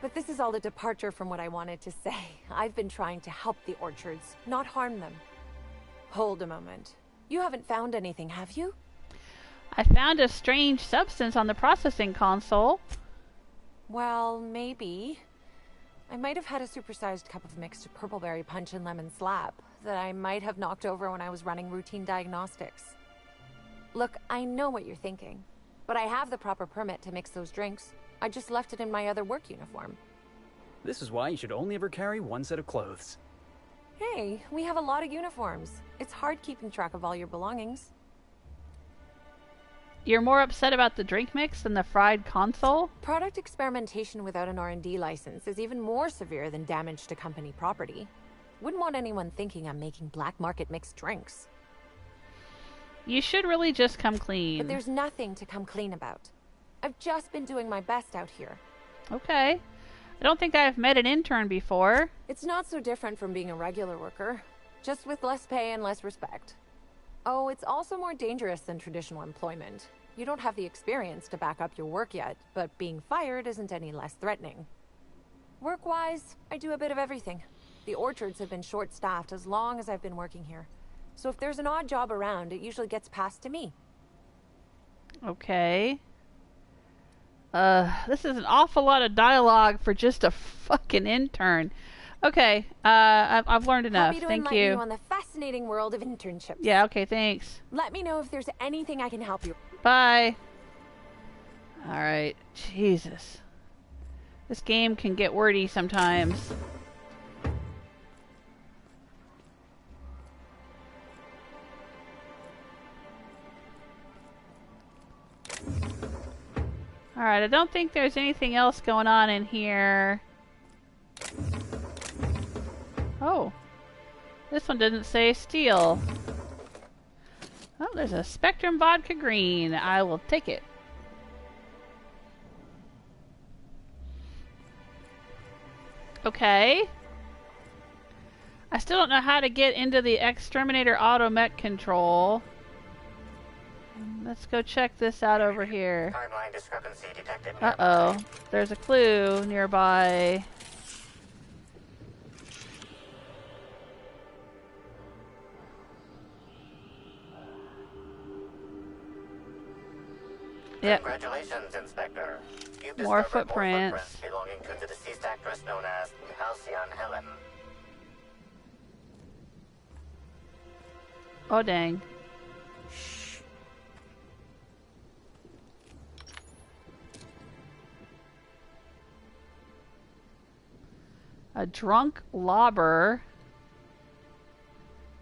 But this is all a departure from what I wanted to say. I've been trying to help the orchards, not harm them. Hold a moment. You haven't found anything, have you? I found a strange substance on the processing console. Well, maybe. I might have had a supersized cup of mixed purpleberry punch and lemon slap that I might have knocked over when I was running routine diagnostics. Look, I know what you're thinking, but I have the proper permit to mix those drinks. I just left it in my other work uniform. This is why you should only ever carry one set of clothes. Hey, we have a lot of uniforms. It's hard keeping track of all your belongings. You're more upset about the drink mix than the fried console? Product experimentation without an R&D license is even more severe than damage to company property. Wouldn't want anyone thinking I'm making black market mixed drinks. You should really just come clean. But there's nothing to come clean about. I've just been doing my best out here. Okay. I don't think I've met an intern before. It's not so different from being a regular worker, just with less pay and less respect. Oh, it's also more dangerous than traditional employment. You don't have the experience to back up your work yet, but being fired isn't any less threatening. Work-wise, I do a bit of everything. The orchards have been short-staffed as long as I've been working here. So if there's an odd job around, it usually gets passed to me. Okay. This is an awful lot of dialogue for just a fucking intern. Okay, I've learned enough. Happy to Thank enlighten you. you on the fascinating world of internships. Yeah, okay, thanks. Let me know if there's anything I can help you. Bye. Alright, Jesus. This game can get wordy sometimes. Alright, I don't think there's anything else going on in here. Oh. This one didn't say steel. Oh, there's a Spectrum Vodka Green. I will take it. Okay. I still don't know how to get into the Exterminator Automech control. Let's go check this out over here. Timeline discrepancy detected nearby. Uh-oh. There's a clue nearby. Yep. Congratulations, Inspector. You've More discovered footprints. more footprints belonging to the deceased actress known as Halcyon Helen. Oh, dang. A drunk lobber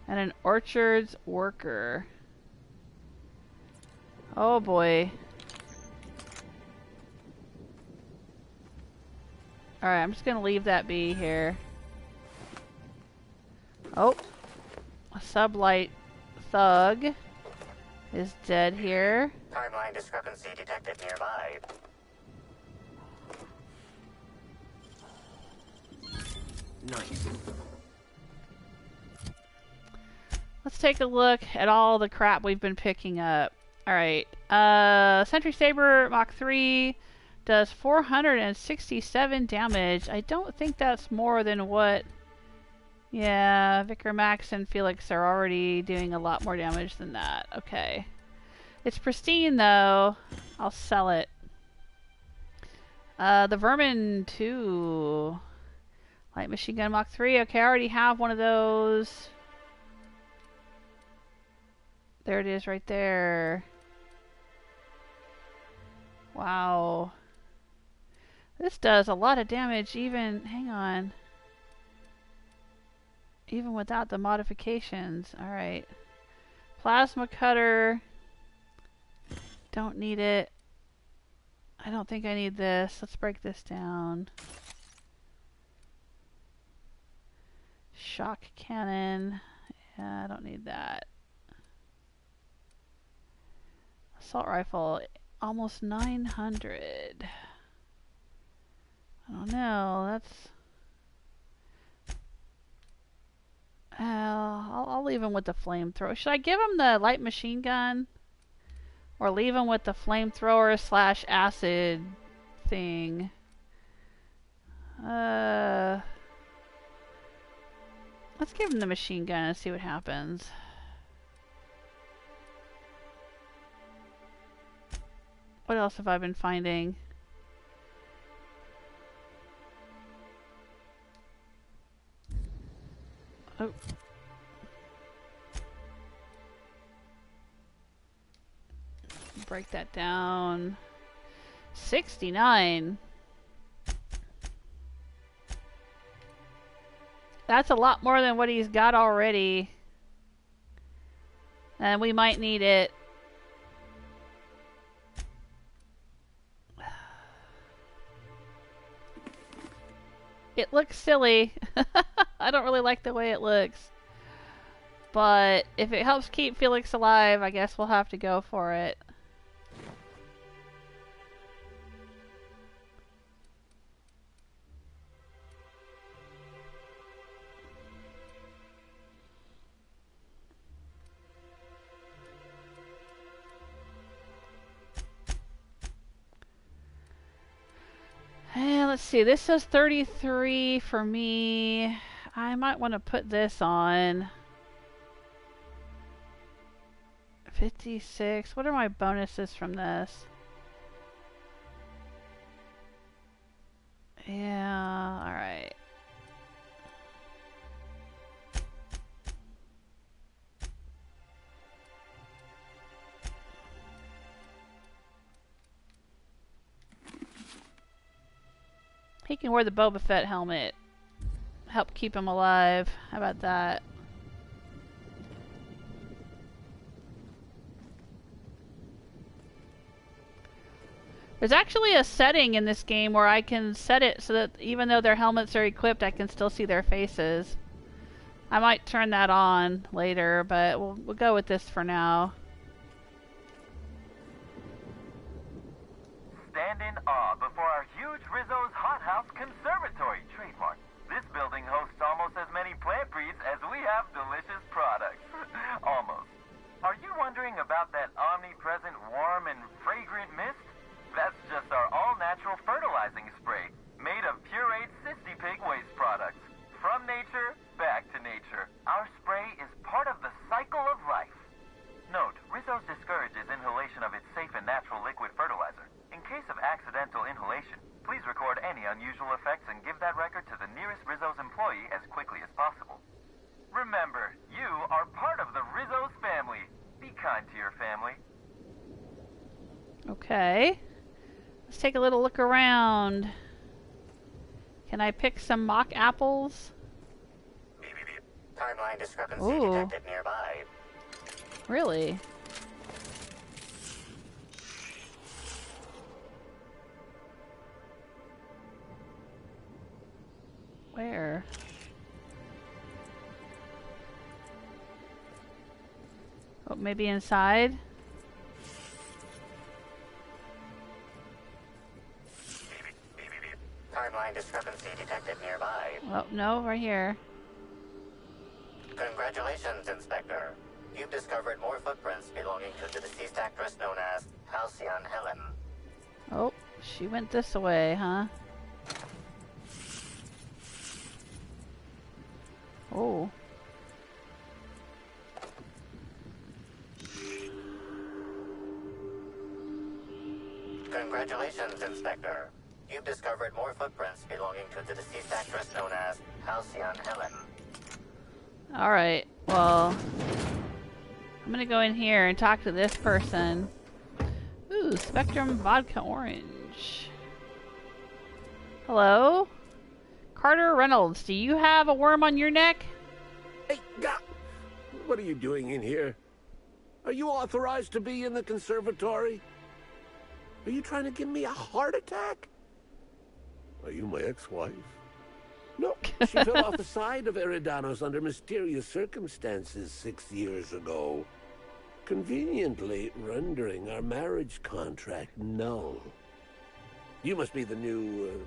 and an orchards worker. Oh boy. Alright, I'm just gonna leave that be here. Oh. A sublight thug is dead here. Timeline discrepancy detected nearby. Nice. Let's take a look at all the crap we've been picking up. Alright, Sentry Saber Mach 3, Does 467 damage. I don't think that's more than what... Yeah, Vicar Max and Felix are already doing a lot more damage than that. Okay. It's pristine, though. I'll sell it. The Vermin 2. Light Machine Gun Mach 3. Okay, I already have one of those. There it is right there. Wow. This does a lot of damage even... Hang on. Even without the modifications. Alright. Plasma Cutter. Don't need it. I don't think I need this. Let's break this down. Shock Cannon. Yeah, I don't need that. Assault Rifle. Almost 900. I don't know. That's... I'll leave him with the flamethrower. Should I give him the light machine gun? Or leave him with the flamethrower / acid thing? Let's give him the machine gun and see what happens. What else have I been finding? Oh. Break that down. 69. That's a lot more than what he's got already. And we might need it. It looks silly. I don't really like the way it looks. But if it helps keep Felix alive, I guess we'll have to go for it. And let's see, this says 33 for me. I might want to put this on. 56. What are my bonuses from this? Yeah, alright. He can wear the Boba Fett helmet. Help keep him alive. How about that? There's actually a setting in this game where I can set it so that even though their helmets are equipped, I can still see their faces. I might turn that on later, but we'll go with this for now. Stand in awe before our huge Rizzo's Hothouse Conservatory trademark. This building hosts almost as many plant breeds as we have delicious products. Almost. Are you wondering about that omnipresent warm and fragrant mist? That's just our all-natural fertilizing spray, made of pureed Sissy Pig waste products. From nature, back to nature. Our spray is part of the cycle of life. Note, Rizzo's discourages inhalation of its safe and natural liquid fertilizer. In case of accidental inhalation, please record any unusual effects and give that record to the nearest Rizzo's employee as quickly as possible. Remember, you are part of the Rizzo's family. Be kind to your family. Okay. Let's take a little look around. Can I pick some mock apples? Timeline discrepancy Ooh. detected nearby. Really? Where? Oh, maybe inside? Timeline discrepancy detected nearby. Oh, no, right here. Congratulations, Inspector. You've discovered more footprints belonging to the deceased actress known as Halcyon Helen. Oh, She went this way, huh? Oh. Congratulations, Inspector. You've discovered more footprints belonging to the deceased actress known as Halcyon Helen. Alright, well... I'm gonna go in here and talk to this person. Ooh, Spectrum Vodka Orange. Hello? Carter Reynolds, do you have a worm on your neck? Hey, what are you doing in here? Are you authorized to be in the conservatory? Are you trying to give me a heart attack? Are you my ex-wife? No, she fell off the side of Eridanos under mysterious circumstances 6 years ago, conveniently rendering our marriage contract null. You must be the new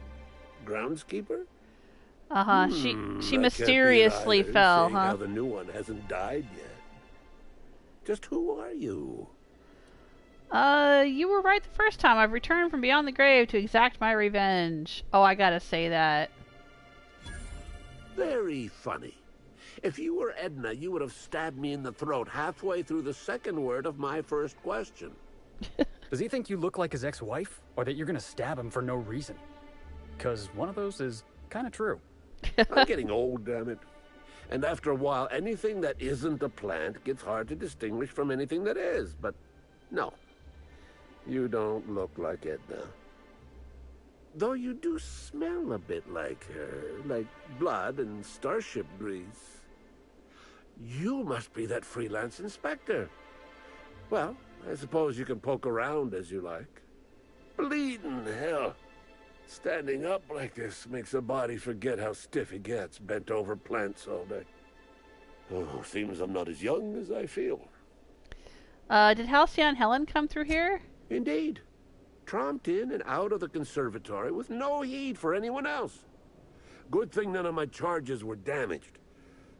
groundskeeper? Uh-huh. She mysteriously fell, huh? How the new one hasn't died yet. Just who are you? You were right the first time. I've returned from beyond the grave to exact my revenge. Oh, I gotta say that. Very funny. If you were Edna, you would have stabbed me in the throat halfway through the second word of my first question. Does he think you look like his ex-wife? Or that you're gonna stab him for no reason? Because one of those is kind of true. I'm getting old, damn it. And after a while, anything that isn't a plant gets hard to distinguish from anything that is. But no, you don't look like Edna. Though you do smell a bit like her, like blood and starship grease. You must be that freelance inspector. Well, I suppose you can poke around as you like. Bleeding hell. Standing up like this makes a body forget how stiff he gets, bent over plants all day. Oh, seems I'm not as young as I feel. Did Halcyon Helen come through here? Indeed. Tromped in and out of the conservatory with no heed for anyone else. Good thing none of my charges were damaged.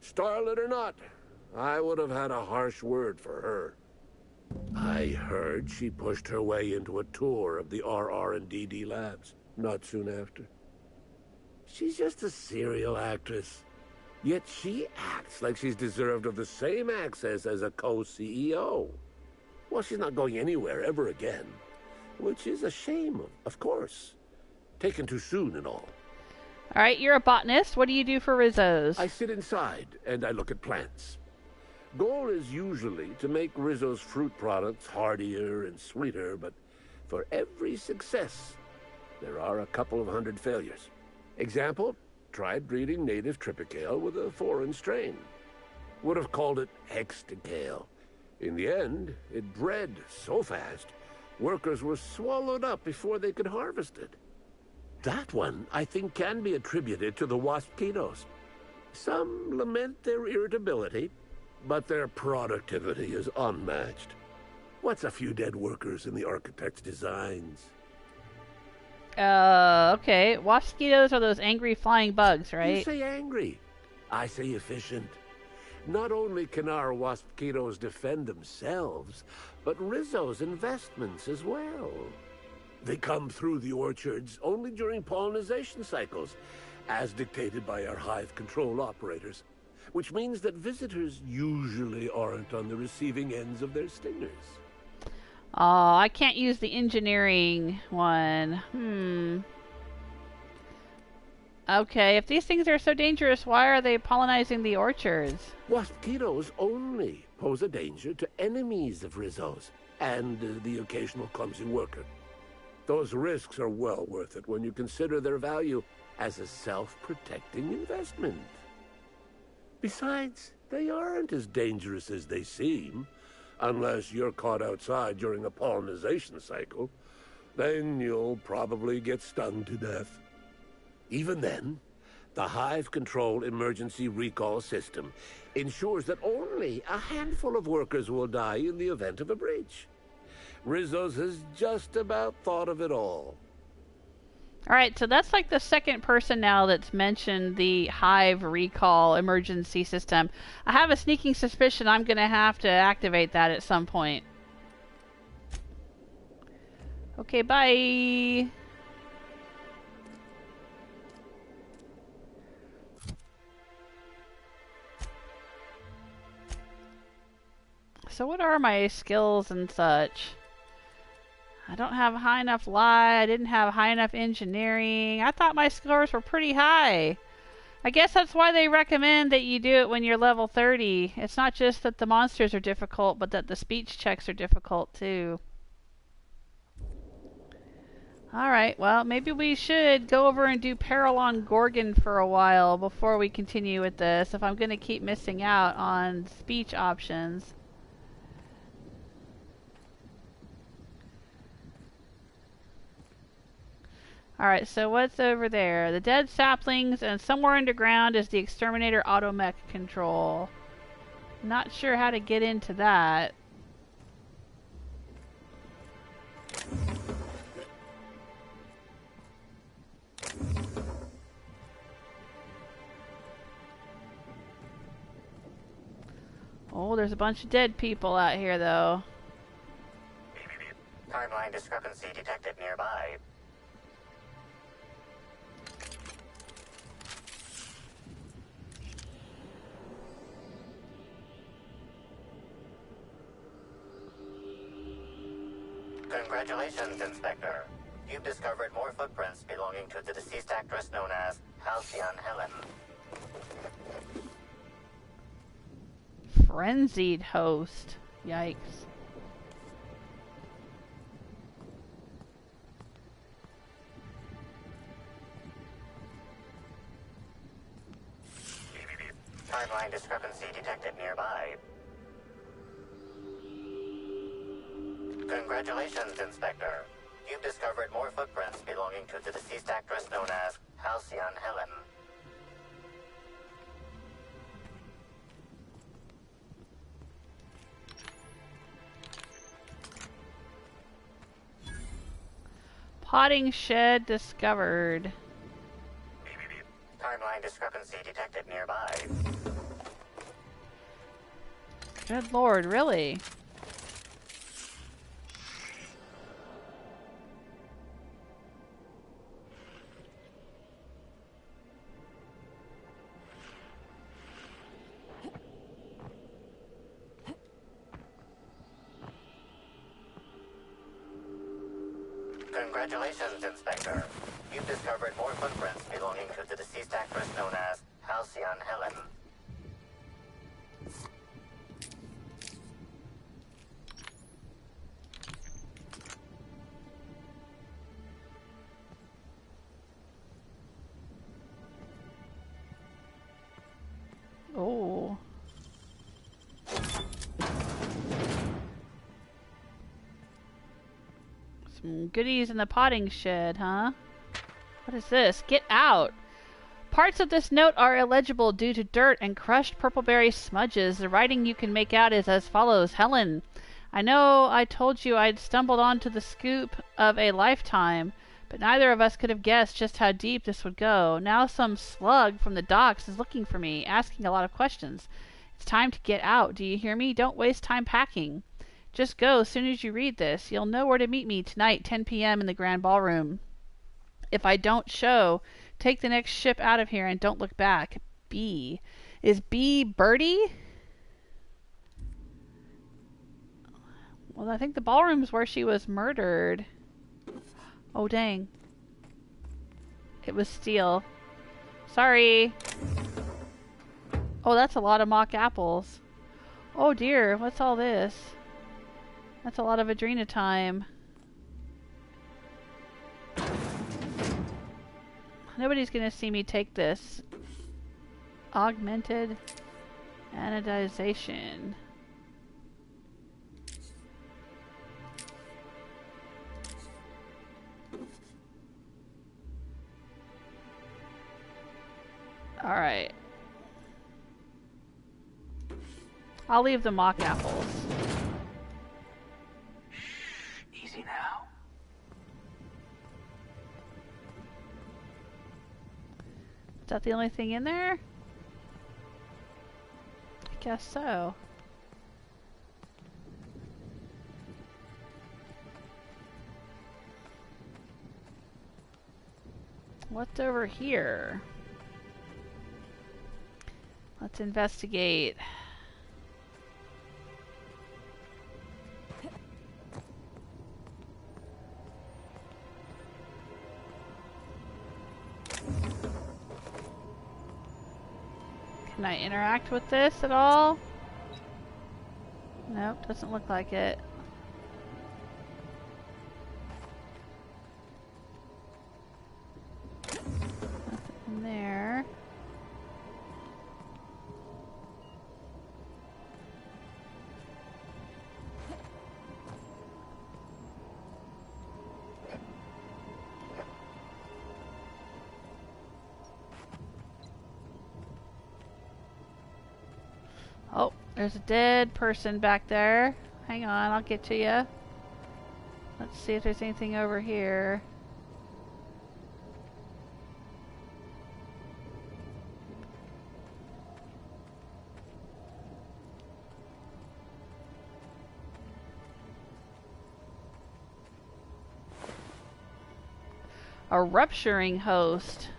Starlet or not, I would have had a harsh word for her. I heard she pushed her way into a tour of the RR&DD labs not soon after. She's just a serial actress. Yet she acts like she's deserved of the same access as a co-CEO. Well, she's not going anywhere ever again. Which is a shame, of course. Taken too soon and all. Alright, you're a botanist. What do you do for Rizzos? I sit inside and I look at plants. Goal is usually to make Rizzo's fruit products hardier and sweeter, but for every success, there are a couple of hundred failures. Example, tried breeding native Tripicale with a foreign strain. Would have called it Hexticale. In the end, it bred so fast, workers were swallowed up before they could harvest it. That one, I think, can be attributed to the waspitos. Some lament their irritability, but their productivity is unmatched. What's a few dead workers in the architect's designs? Okay. Waspitos are those angry flying bugs, right? You say angry. I say efficient. Not only can our waspitos defend themselves, but Rizzo's investments as well. They come through the orchards only during pollination cycles, as dictated by our hive control operators, which means that visitors usually aren't on the receiving ends of their stingers. Oh, I can't use the engineering one. Okay, if these things are so dangerous, why are they pollinizing the orchards? Waspitos only pose a danger to enemies of Rizzo's and the occasional clumsy worker. Those risks are well worth it when you consider their value as a self-protecting investment. Besides, they aren't as dangerous as they seem, unless you're caught outside during a pollination cycle. Then you'll probably get stung to death. Even then, the Hive Control Emergency Recall System ensures that only a handful of workers will die in the event of a breach. Rizzo's has just about thought of it all. Alright, so that's like the second person now that's mentioned the Hive Recall Emergency System. I have a sneaking suspicion I'm going to have to activate that at some point. Okay, bye! So what are my skills and such? I don't have high enough lie. I didn't have high enough engineering. I thought my scores were pretty high. I guess that's why they recommend that you do it when you're level 30. It's not just that the monsters are difficult, but that the speech checks are difficult too. Alright, well, maybe we should go over and do Peril on Gorgon for a while before we continue with this, if I'm going to keep missing out on speech options. Alright, so what's over there? The dead saplings, and somewhere underground is the exterminator automech control. Not sure how to get into that. Oh, there's a bunch of dead people out here, though. Timeline discrepancy detected nearby. Congratulations, Inspector. You've discovered more footprints belonging to the deceased actress known as Halcyon Helen. Frenzied host. Yikes. Timeline discrepancy detected nearby. Congratulations, Inspector. You've discovered more footprints belonging to the deceased actress known as Halcyon Helen. Potting shed discovered. Timeline discrepancy detected nearby. Good lord, really? Congratulations, Inspector. You've discovered more footprints belonging to the deceased actress known as Halcyon Helen. Oh. Some goodies in the potting shed, huh? What is this? Get out! Parts of this note are illegible due to dirt and crushed purpleberry smudges. The writing you can make out is as follows. Helen, I know I told you I'd stumbled onto the scoop of a lifetime, but neither of us could have guessed just how deep this would go. Now some slug from the docks is looking for me, asking a lot of questions. It's time to get out. Do you hear me? Don't waste time packing. Just go as soon as you read this. You'll know where to meet me tonight, 10 p.m. in the Grand Ballroom. If I don't show, take the next ship out of here and don't look back. B. Is B Birdie? Well, I think the ballroom's where she was murdered. Oh, dang. It was steel. Sorry. Oh, that's a lot of mock apples. Oh dear, what's all this? That's a lot of Adrena time. Nobody's gonna see me take this. Augmented anodization. Alright. I'll leave the mock apples. Easy now. Is that the only thing in there? I guess so. What's over here? Let's investigate. Can I interact with this at all? Nope, doesn't look like it. Nothing in there. Oh, there's a dead person back there. Hang on, I'll get to you. Let's see if there's anything over here. A rupturing host.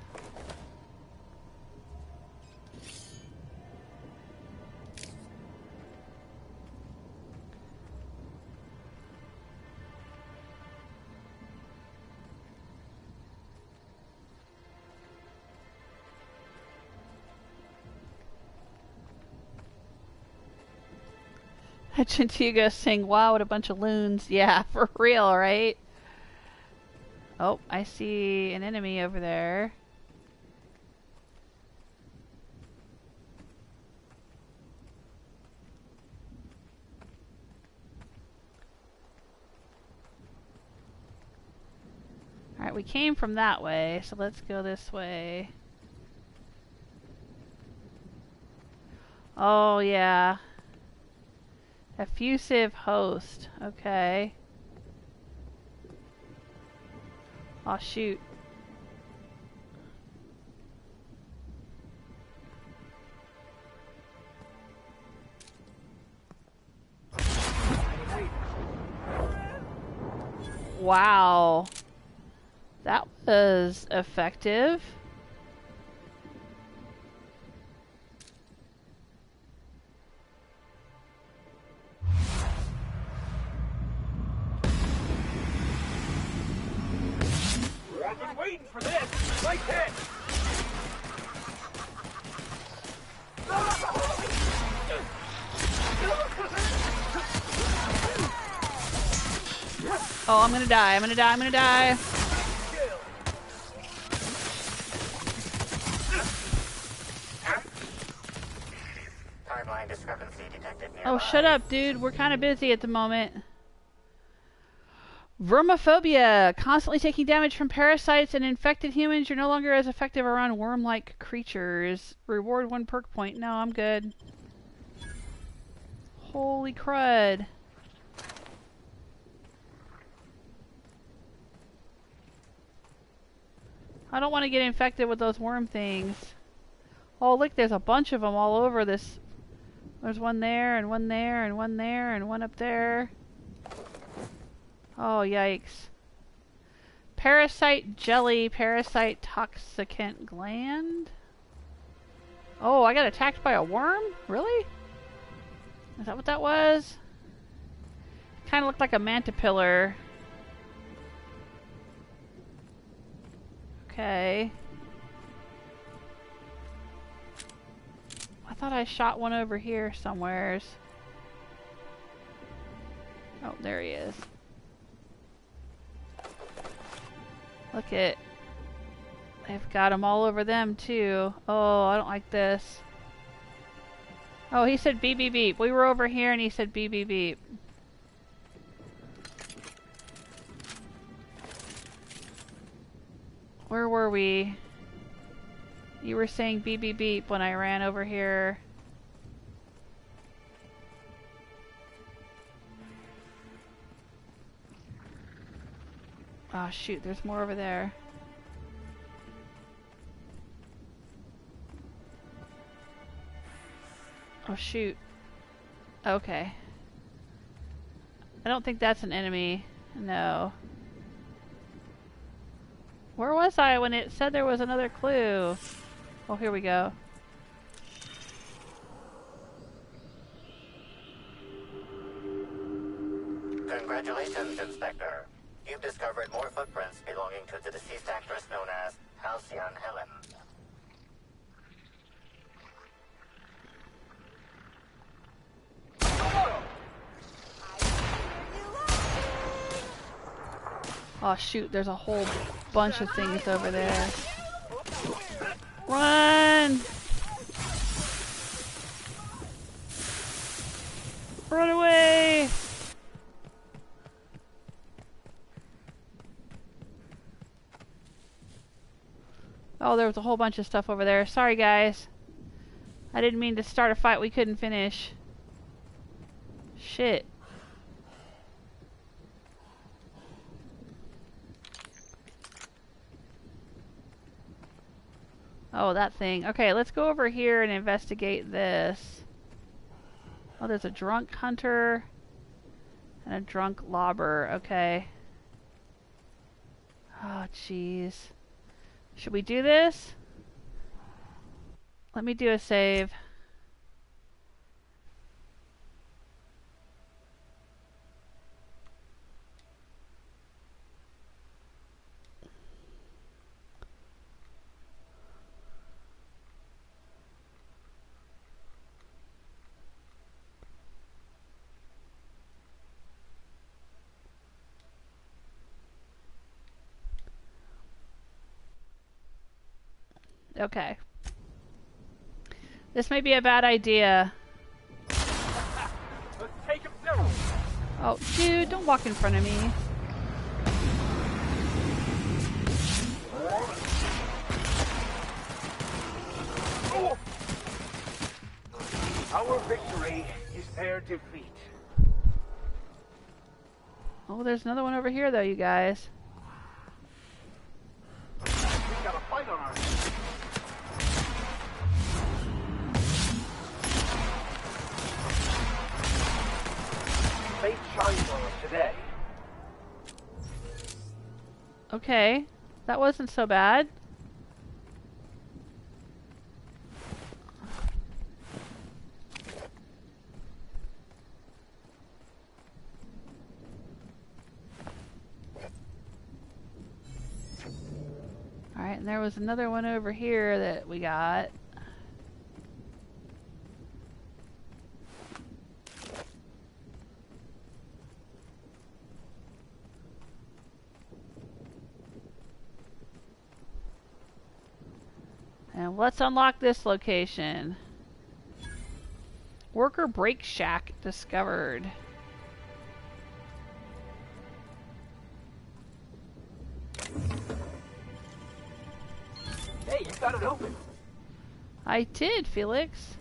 Chintuga saying, wow, what a bunch of loons. Yeah, for real, right? Oh, I see an enemy over there. Alright, we came from that way, so let's go this way. Oh, yeah. Effusive host. Okay. Oh, shoot. Wow. That was effective. I've been waiting for this! Right hit! Oh, I'm gonna die, I'm gonna die, I'm gonna die. Timeline discrepancy detected nearby. Oh, shut up, dude. We're kind of busy at the moment. Vermophobia. Constantly taking damage from parasites and infected humans. You're no longer as effective around worm-like creatures. Reward 1 perk point. No, I'm good. Holy crud. I don't want to get infected with those worm things. Oh, look, there's a bunch of them all over this. There's one there, and one there, and one there, and one up there. Oh, yikes. Parasite jelly, parasite toxicant gland. Oh, I got attacked by a worm? Really? Is that what that was? Kind of looked like a mantipillar. Okay. I thought I shot one over here somewheres. Oh, there he is. Look at... They've got them all over them, too. Oh, I don't like this. Oh, he said beep beep beep. We were over here and he said beep beep beep. Where were we? You were saying beep beep beep when I ran over here. Oh shoot, there's more over there. Oh shoot. Okay. I don't think that's an enemy. No. Where was I when it said there was another clue? Oh, here we go. Congratulations, Inspector. You've discovered more footprints belonging to the deceased actress known as Halcyon Helen. Oh shoot, there's a whole bunch of things over there. Run! Run away! Oh, there was a whole bunch of stuff over there. Sorry, guys. I didn't mean to start a fight we couldn't finish. Shit. Oh, that thing. Okay, let's go over here and investigate this. Oh, there's a drunk hunter and a drunk lobber. Okay. Oh, jeez. Should we do this? Let me do a save. Okay. This may be a bad idea. Let's take him down. Oh, dude, don't walk in front of me. Oh. Our victory is their defeat. Oh, there's another one over here, though, you guys. We got a fight on our hands. Fate shines on us today. Okay, that wasn't so bad. Alright, and there was another one over here that we got. And let's unlock this location. Worker Break Shack discovered. Hey, you got it open. I did, Felix.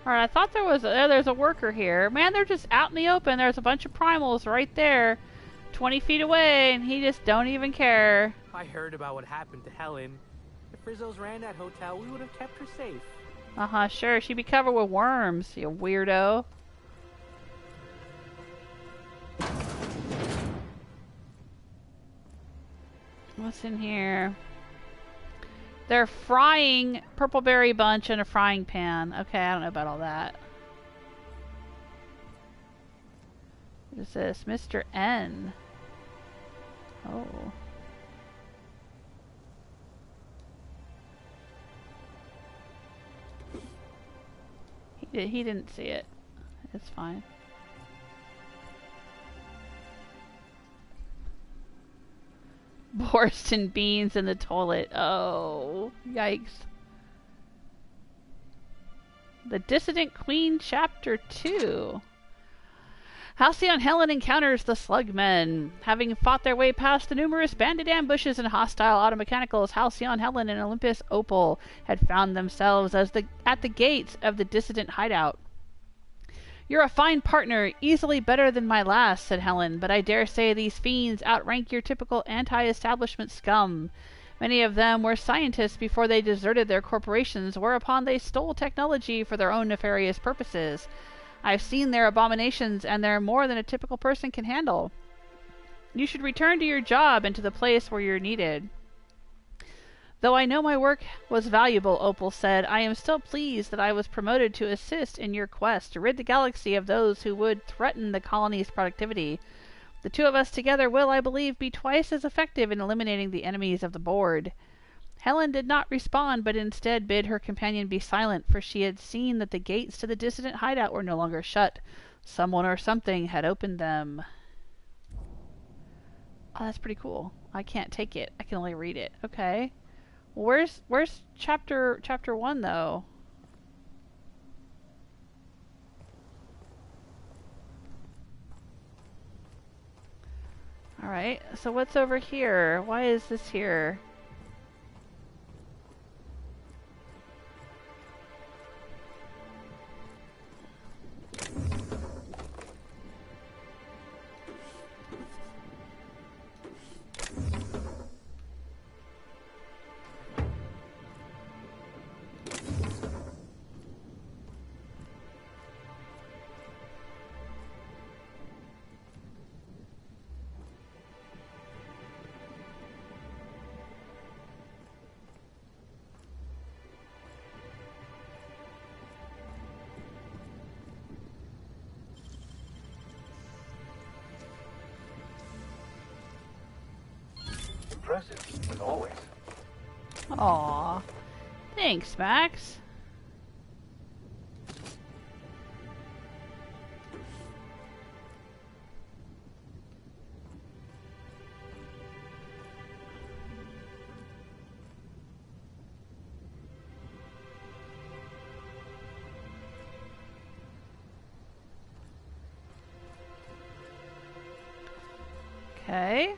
Alright, I thought there was there's a worker here. Man, they're just out in the open. There's a bunch of primals right there, 20 feet away, and he just don't even care. I heard about what happened to Helen. If Rizzo's ran that hotel, we would have kept her safe. Uh-huh, sure. She'd be covered with worms, you weirdo. What's in here? They're frying Purpleberry Bunch in a frying pan. Okay, I don't know about all that. What is this? Mr. N. Oh. He didn't see it. It's fine. Borscht beans in the toilet. Oh, yikes. The Dissident Queen Chapter 2. Halcyon Helen encounters the Slugmen. Having fought their way past the numerous bandit ambushes and hostile automechanicals, Halcyon Helen and Olympus Opal had found themselves at the gates of the Dissident hideout. "You're a fine partner, easily better than my last," said Helen, "but I dare say these fiends outrank your typical anti-establishment scum. Many of them were scientists before they deserted their corporations, whereupon they stole technology for their own nefarious purposes. I've seen their abominations, and they're more than a typical person can handle. You should return to your job and to the place where you're needed." "Though I know my work was valuable," Opal said, "I am still pleased that I was promoted to assist in your quest to rid the galaxy of those who would threaten the colony's productivity. The two of us together will, I believe, be twice as effective in eliminating the enemies of the board." Helen did not respond, but instead bid her companion be silent, for she had seen that the gates to the dissident hideout were no longer shut. Someone or something had opened them. Oh, that's pretty cool. I can't take it. I can only read it. Okay. Where's chapter 1 though? Alright, so what's over here? Why is this here? Impressive, as always. Aww. Thanks, Max. Okay.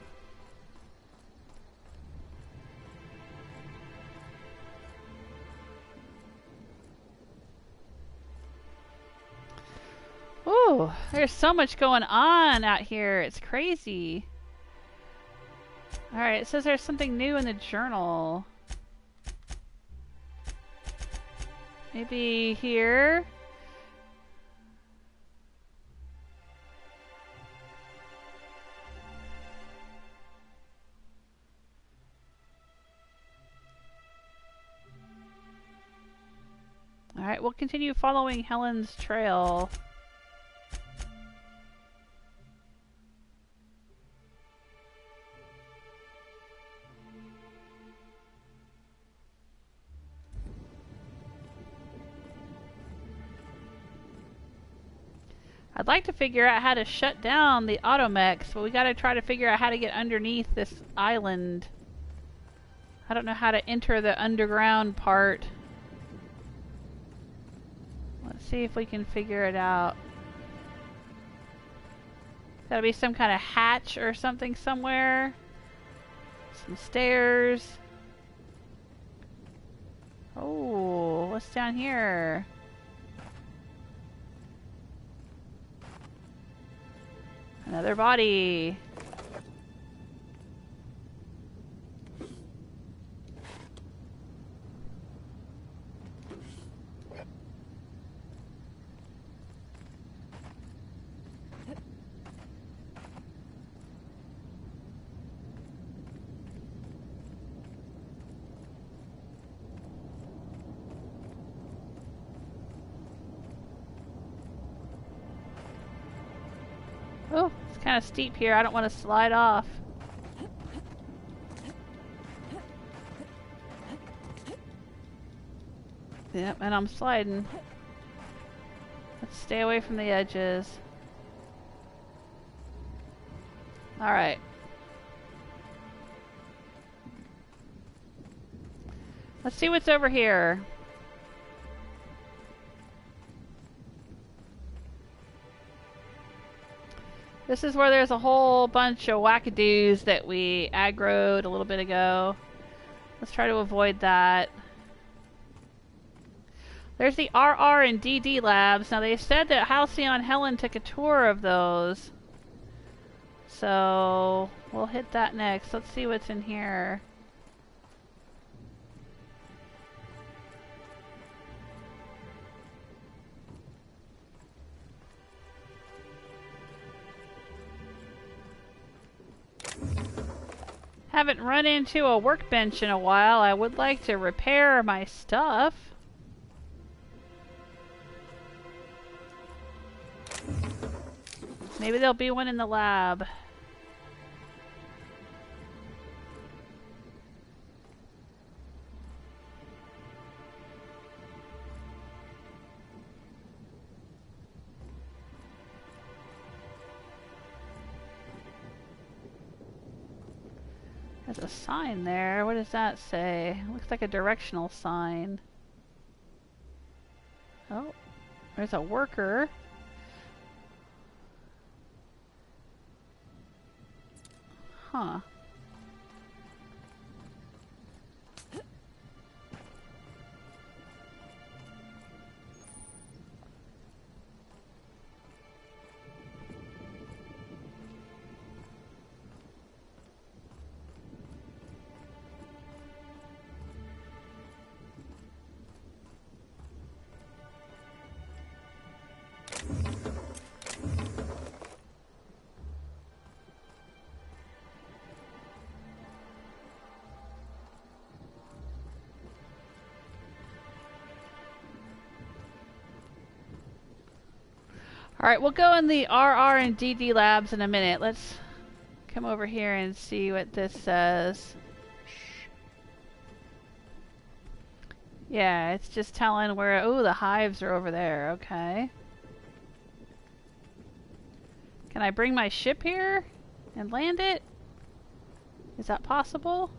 Ooh, there's so much going on out here. It's crazy. Alright, it says there's something new in the journal. Maybe here? Alright, we'll continue following Helen's trail. I'd like to figure out how to shut down the automechs, but we gotta try to figure out how to get underneath this island. I don't know how to enter the underground part. Let's see if we can figure it out. Gotta be some kind of hatch or something somewhere. Some stairs. Oh, what's down here? Another body. Oh, it's kind of steep here. I don't want to slide off. Yep, and I'm sliding. Let's stay away from the edges. Alright. Let's see what's over here. This is where there's a whole bunch of wackadoos that we aggroed a little bit ago. Let's try to avoid that. There's the RR and DD labs. Now they said that Halcyon and Helen took a tour of those. So we'll hit that next. Let's see what's in here. Haven't run into a workbench in a while. I would like to repair my stuff. Maybe there'll be one in the lab. There's a sign there. What does that say? Looks like a directional sign. Oh, there's a worker. Huh. Alright, we'll go in the RR and DD labs in a minute. Let's come over here and see what this says. Yeah, it's just telling where... Oh, the hives are over there. Okay. Can I bring my ship here and land it? Is that possible?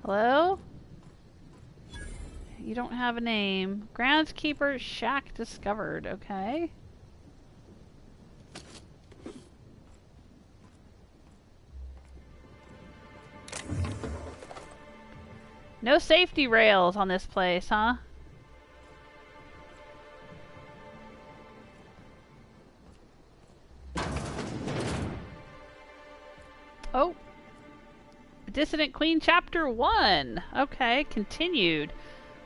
Hello? You don't have a name. Groundskeeper shack discovered. Okay. No safety rails on this place, huh? Oh. Dissident Queen Chapter 1. Okay, continued.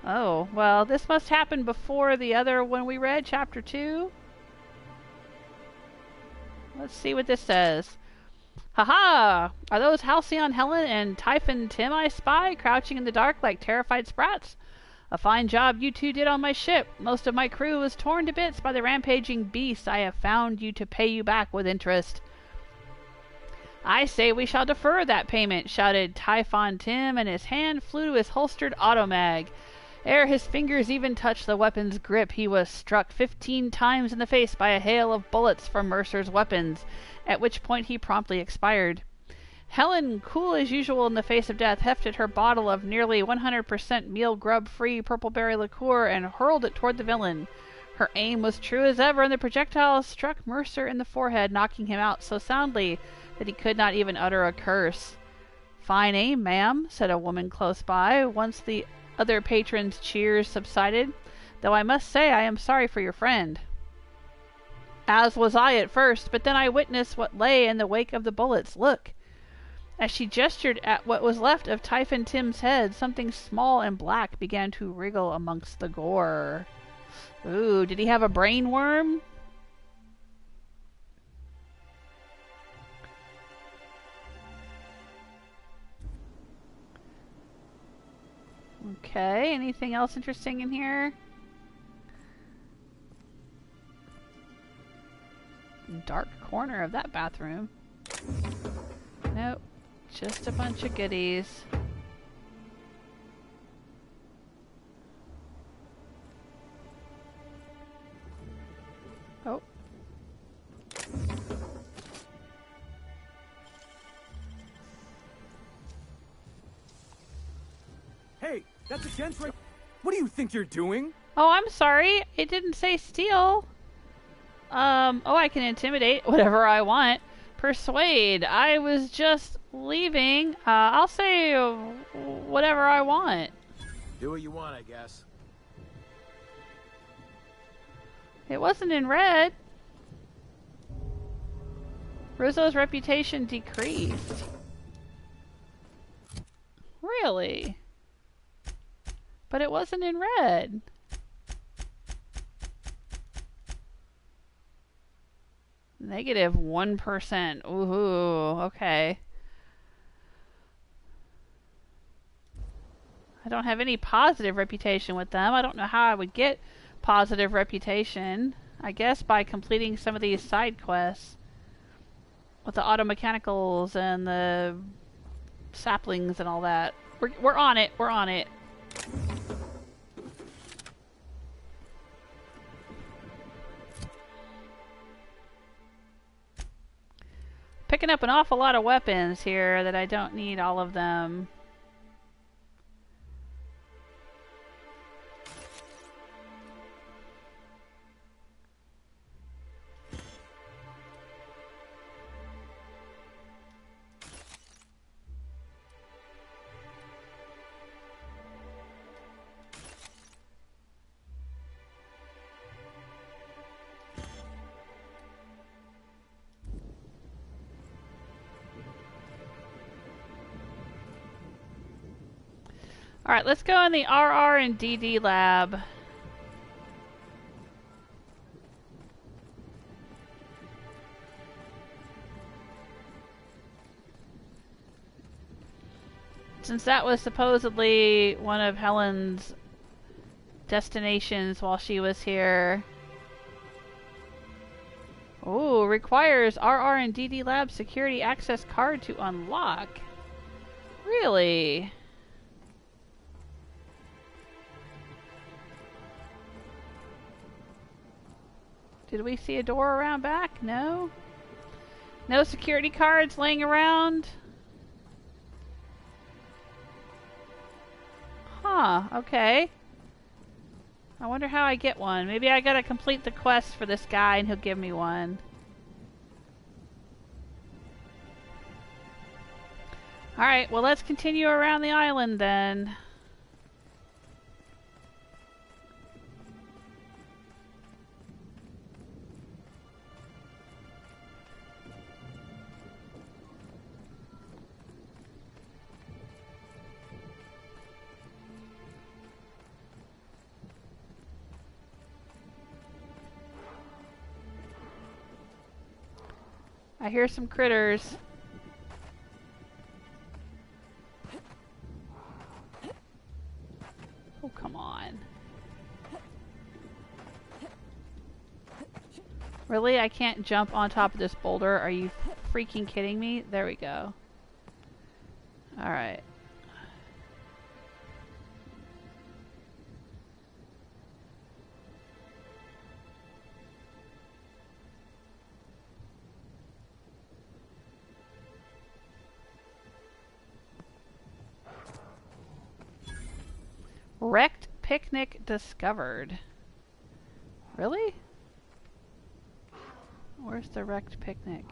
Oh, well, this must happen before the other one we read, Chapter 2. Let's see what this says. Haha! Are those Halcyon Helen and Typhon Tim I spy, crouching in the dark like terrified sprats? A fine job you two did on my ship. Most of my crew was torn to bits by the rampaging beast. I have found you to pay you back with interest. I say we shall defer that payment, shouted Typhon Tim, and his hand flew to his holstered automag. Ere his fingers even touched the weapon's grip, he was struck 15 times in the face by a hail of bullets from Mercer's weapons, at which point he promptly expired. Helen, cool as usual in the face of death, hefted her bottle of nearly 100% meal grub-free purpleberry liqueur and hurled it toward the villain. Her aim was true as ever, and the projectile struck Mercer in the forehead, knocking him out so soundly that he could not even utter a curse. Fine aim, ma'am, said a woman close by, once the other patrons' cheers subsided, though I must say I am sorry for your friend. As was I at first, but then I witnessed what lay in the wake of the bullets. Look! As she gestured at what was left of Typhon Tim's head, something small and black began to wriggle amongst the gore. Ooh, did he have a brain worm? Okay, anything else interesting in here? Dark corner of that bathroom. Nope, just a bunch of goodies. Oh. Hey, that's a gent's right. What do you think you're doing? Oh, I'm sorry. It didn't say steal. Oh, I can intimidate whatever I want. Persuade. I was just leaving. I'll say whatever I want. Do what you want, I guess. It wasn't in red. Rizzo's reputation decreased. Really? But it wasn't in red. -1%. Ooh, okay. I don't have any positive reputation with them. I don't know how I would get positive reputation. I guess by completing some of these side quests. With the automechanicals and the saplings and all that. We're on it. We're on it. picking up an awful lot of weapons here that I don't need all of them. Alright, let's go in the RR and DD lab. Since that was supposedly one of Helen's destinations while she was here. Ooh, requires RR and DD lab security access card to unlock. Really? Did we see a door around back? No? No security cards laying around? Huh, okay. I wonder how I get one. Maybe I gotta complete the quest for this guy and he'll give me one. Alright, well let's continue around the island then. I hear some critters. Oh, come on. Really? I can't jump on top of this boulder? Are you freaking kidding me? There we go. Alright. Wrecked picnic discovered. Really? Where's the wrecked picnic?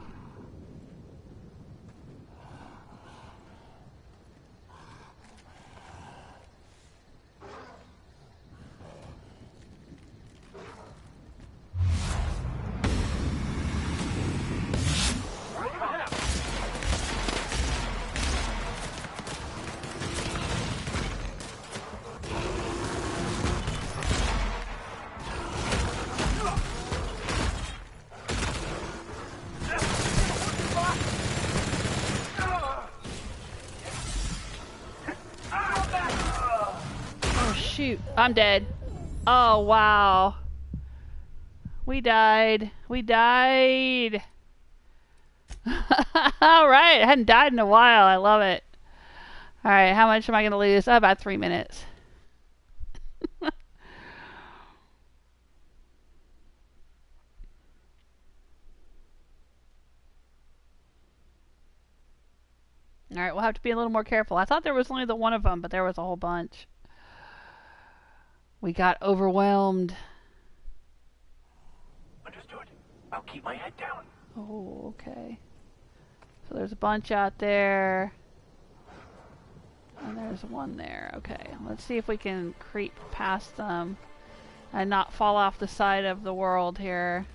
Shoot, I'm dead. Oh, wow. We died. We died. Alright, I hadn't died in a while. I love it. Alright, how much am I going to lose? Oh, about 3 minutes. Alright, we'll have to be a little more careful. I thought there was only the one of them, but there was a whole bunch. We got overwhelmed. Understood. I'll keep my head down. Oh, okay. So there's a bunch out there. And there's one there. Okay, let's see if we can creep past them and not fall off the side of the world here.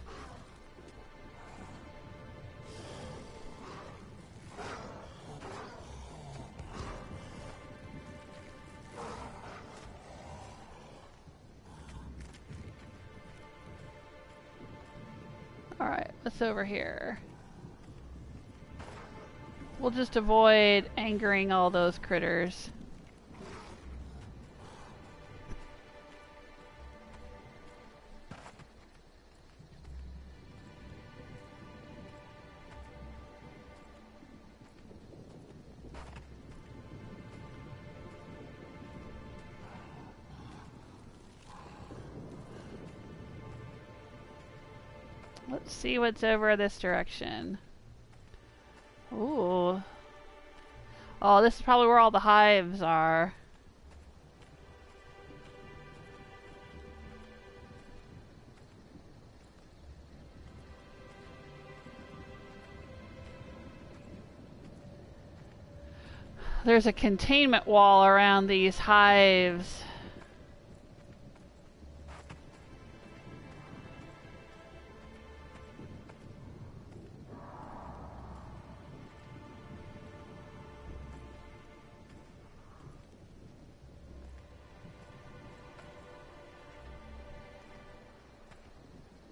Alright, what's over here? We'll just avoid angering all those critters. Let's see what's over this direction. Ooh. Oh, this is probably where all the hives are. There's a containment wall around these hives.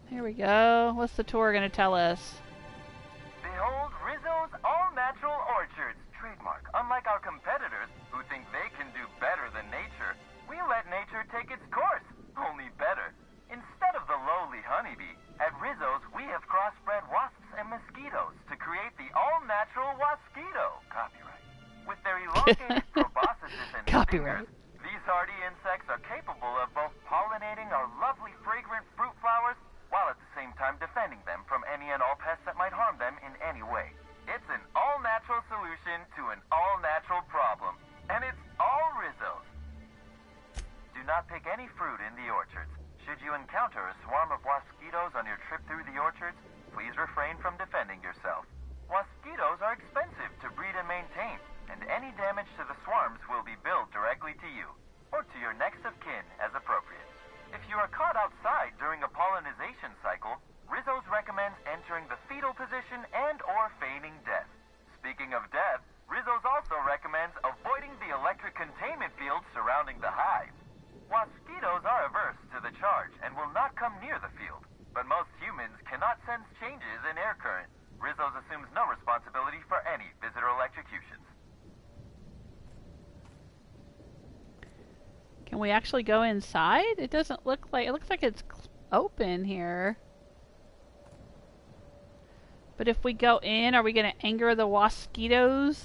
Here we go. What's the tour going to tell us? Behold Rizzo's all-natural orchards, trademark. Unlike our competitors, who think they can do better than nature, we let nature take its course, only better. Instead of the lowly honeybee, at Rizzo's we have crossbred wasps and mosquitoes to create the all-natural wasquito. Copyright. With their elongated proboscises and Copyright. stingers, these hardy insects are capable of both pollinating our lovely fragrant fruit flowers, while at the same time defending them from any and all pests that might harm them in any way. It's an all-natural solution to an all-natural problem. And it's all Rizzo's. Do not pick any fruit in the orchards. Should you encounter a swarm of wasquitos on your trip through the orchards, please refrain from defending yourself. Wasquitos are expensive to breed and maintain, and any damage to the swarms will be billed directly to you, or to your next of kin as appropriate. If you are caught outside during a pollinization cycle, Rizzo's recommends entering the fetal position and or feigning death. Speaking of death, Rizzo's also recommends avoiding the electric containment field surrounding the hive. Wasquitos are averse to the charge and will not come near the field, but most humans cannot sense changes in air current. Rizzo's assumes no responsibility for any visitor electrocutions. Can we actually go inside? It doesn't look like... It looks like it's open here. But if we go in, are we going to anger the wasquitos?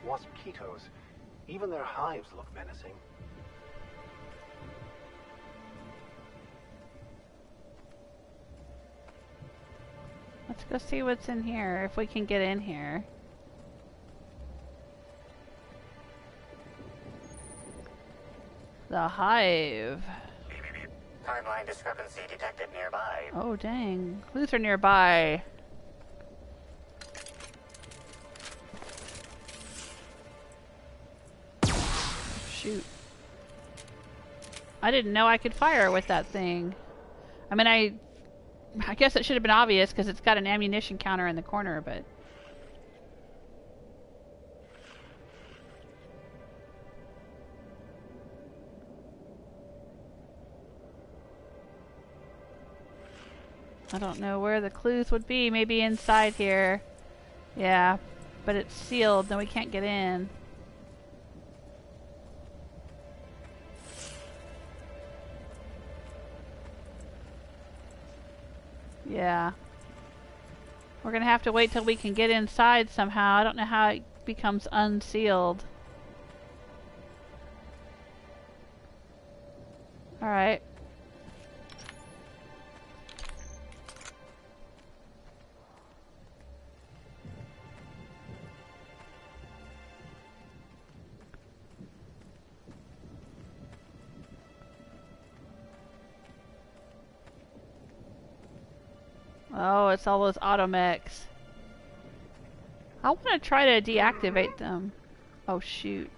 Wasquitos. Even their hives look menacing. Let's go see what's in here, if we can get in here. The hive. Timeline discrepancy detected nearby. Oh dang. Clues are nearby. Shoot. I didn't know I could fire with that thing. I mean, I guess it should have been obvious because it's got an ammunition counter in the corner, but... I don't know where the clues would be. Maybe inside here. Yeah, but it's sealed, then we can't get in. Yeah. We're gonna have to wait till we can get inside somehow. I don't know how it becomes unsealed. Alright. Oh, it's all those automechs. I want to try to deactivate them. Oh, shoot.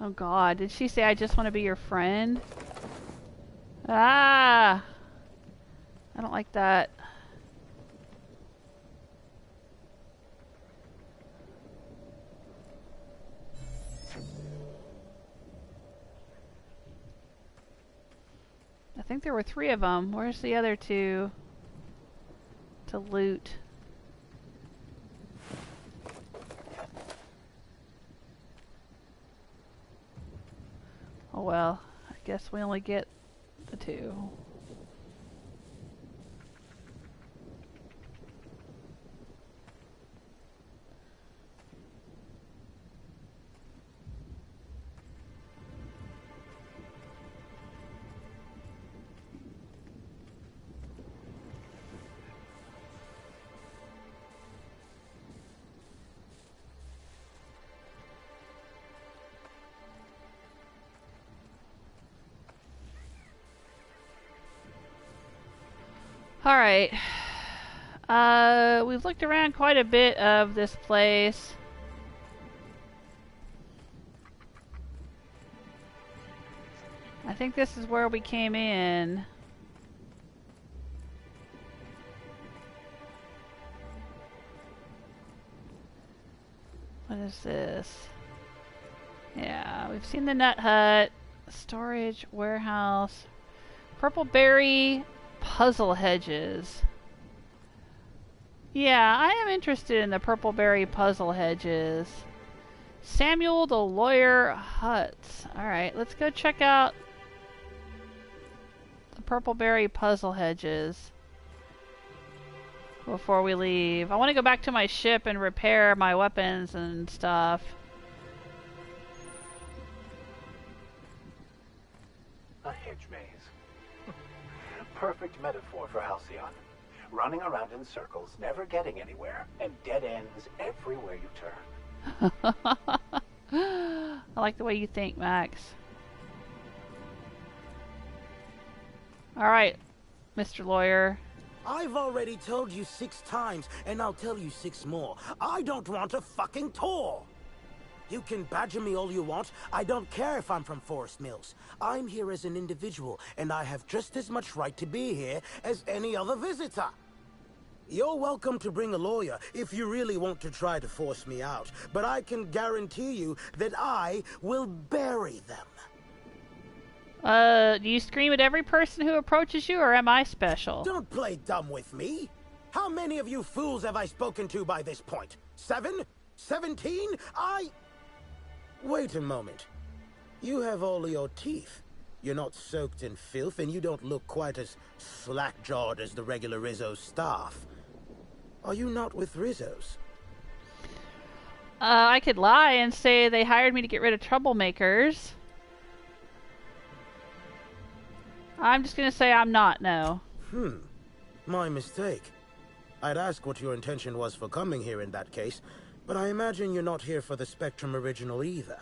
Oh God, did she say I just want to be your friend? Ah! I don't like that. I think there were 3 of them. Where's the other 2 to loot? Oh well, I guess we only get the 2. Alright. We've looked around quite a bit of this place. I think this is where we came in. What is this? Yeah, we've seen the nut hut, storage, warehouse, Purpleberry puzzle hedges. Yeah, I am interested in the Purpleberry puzzle hedges. Samuel the lawyer huts. Alright, let's go check out the Purpleberry puzzle hedges before we leave. I want to go back to my ship and repair my weapons and stuff. A hedge maze. Perfect metaphor for Halcyon. Running around in circles, never getting anywhere, and dead ends everywhere you turn. I like the way you think, Max. Alright, Mr. Lawyer. I've already told you 6 times, and I'll tell you 6 more. I don't want a fucking tour! You can badger me all you want. I don't care if I'm from Forest Mills. I'm here as an individual, and I have just as much right to be here as any other visitor. You're welcome to bring a lawyer if you really want to try to force me out, but I can guarantee you that I will bury them. Do you scream at every person who approaches you, or am I special? Don't play dumb with me. How many of you fools have I spoken to by this point? 7? 17? Wait a moment. You have all your teeth. You're not soaked in filth, and you don't look quite as slack-jawed as the regular Rizzo's staff. Are you not with Rizzo's? I could lie and say they hired me to get rid of troublemakers. I'm just gonna say I'm not, no. My mistake. I'd ask what your intention was for coming here in that case, but I imagine you're not here for the Spectrum original either.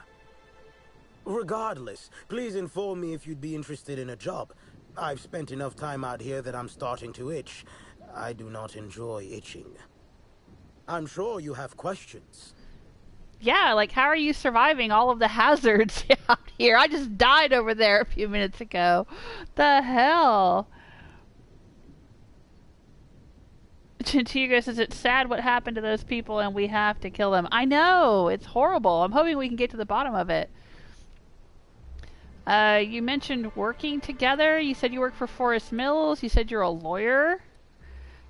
Regardless, please inform me if you'd be interested in a job. I've spent enough time out here that I'm starting to itch. I do not enjoy itching. I'm sure you have questions. Yeah, like how are you surviving all of the hazards out here? I just died over there a few minutes ago. The hell? Chintigo says it's sad what happened to those people and we have to kill them. I know, it's horrible. I'm hoping we can get to the bottom of it. You mentioned working together. You said you work for Forest Mills. You said you're a lawyer.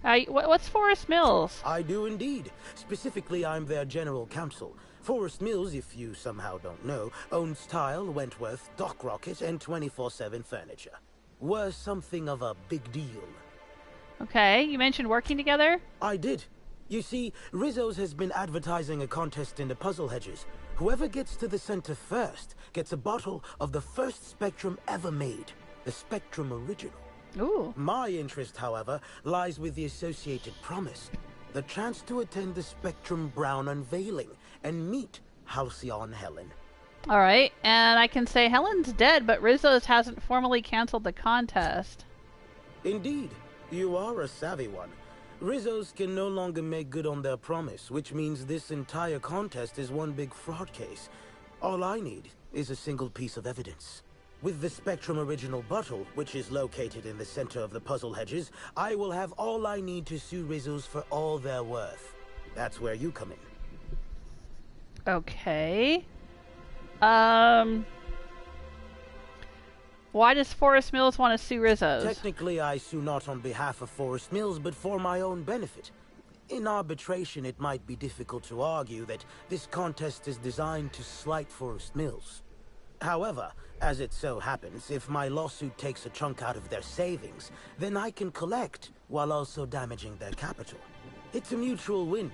What's Forest Mills? I do indeed. Specifically, I'm their general counsel. Forest Mills, if you somehow don't know, owns Tile, Wentworth, Dock Rocket, and 24/7 Furniture. We're something of a big deal. Okay, you mentioned working together? I did. You see, Rizzo's has been advertising a contest in the puzzle hedges. Whoever gets to the center first gets a bottle of the first Spectrum ever made, the Spectrum Original. Ooh. My interest, however, lies with the associated promise, the chance to attend the Spectrum Brown unveiling and meet Halcyon Helen. Alright, and I can say Helen's dead, but Rizzo's hasn't formally canceled the contest. Indeed. You are a savvy one. Rizzo's can no longer make good on their promise, which means this entire contest is one big fraud case. All I need is a single piece of evidence. With the Spectrum Original bottle, which is located in the center of the puzzle hedges, I will have all I need to sue Rizzo's for all they're worth. That's where you come in. Okay. Why does Forest Mills want to sue Rizzo's? Technically, I sue not on behalf of Forest Mills, but for my own benefit. In arbitration, it might be difficult to argue that this contest is designed to slight Forest Mills. However, as it so happens, if my lawsuit takes a chunk out of their savings, then I can collect while also damaging their capital. It's a mutual win.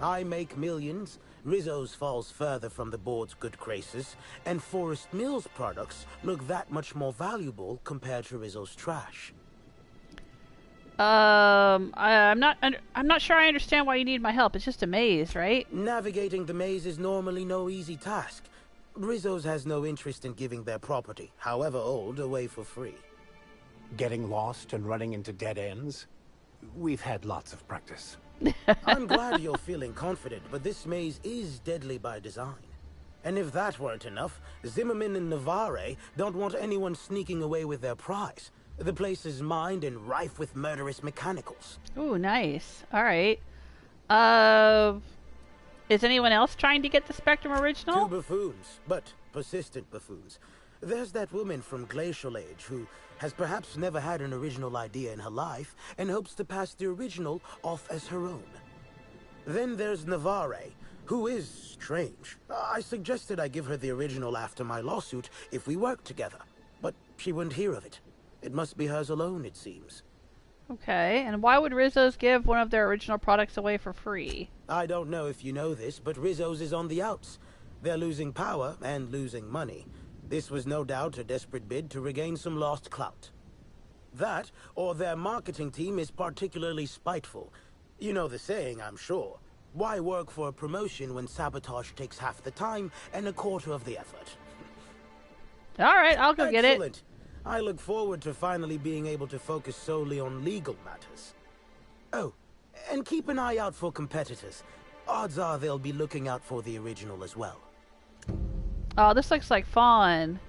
I make millions, Rizzo's falls further from the board's good graces, and Forest Mills products look that much more valuable compared to Rizzo's trash. I'm not sure I understand why you need my help. It's just a maze, right? Navigating the maze is normally no easy task. Rizzo's has no interest in giving their property, however old, away for free. Getting lost and running into dead ends? We've had lots of practice. I'm glad you're feeling confident, but this maze is deadly by design. And if that weren't enough, Zimmerman and Navarre don't want anyone sneaking away with their prize. The place is mined and rife with murderous mechanicals. Ooh, nice. Alright. Is anyone else trying to get the Spectrum original? 2 buffoons, but persistent buffoons. There's that woman from Glacial Age who has perhaps never had an original idea in her life and hopes to pass the original off as her own. Then there's Navarre, who is strange. I suggested I give her the original after my lawsuit if we worked together, but she wouldn't hear of it. It must be hers alone, it seems. Okay, and why would Rizzo's give one of their original products away for free? I don't know if you know this, but Rizzo's is on the outs. They're losing power and losing money. This was no doubt a desperate bid to regain some lost clout. That, or their marketing team is particularly spiteful. You know the saying, I'm sure. Why work for a promotion when sabotage takes half the time and a quarter of the effort? Alright, I'll go get it. Excellent. I look forward to finally being able to focus solely on legal matters. Oh, and keep an eye out for competitors. Odds are they'll be looking out for the original as well. Oh, this looks like fun.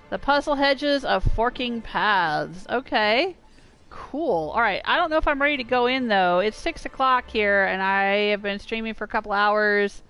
The Puzzle Hedges of Forking Paths. Okay. Cool. Alright, I don't know if I'm ready to go in, though. It's 6 o'clock here, and I have been streaming for a couple hours,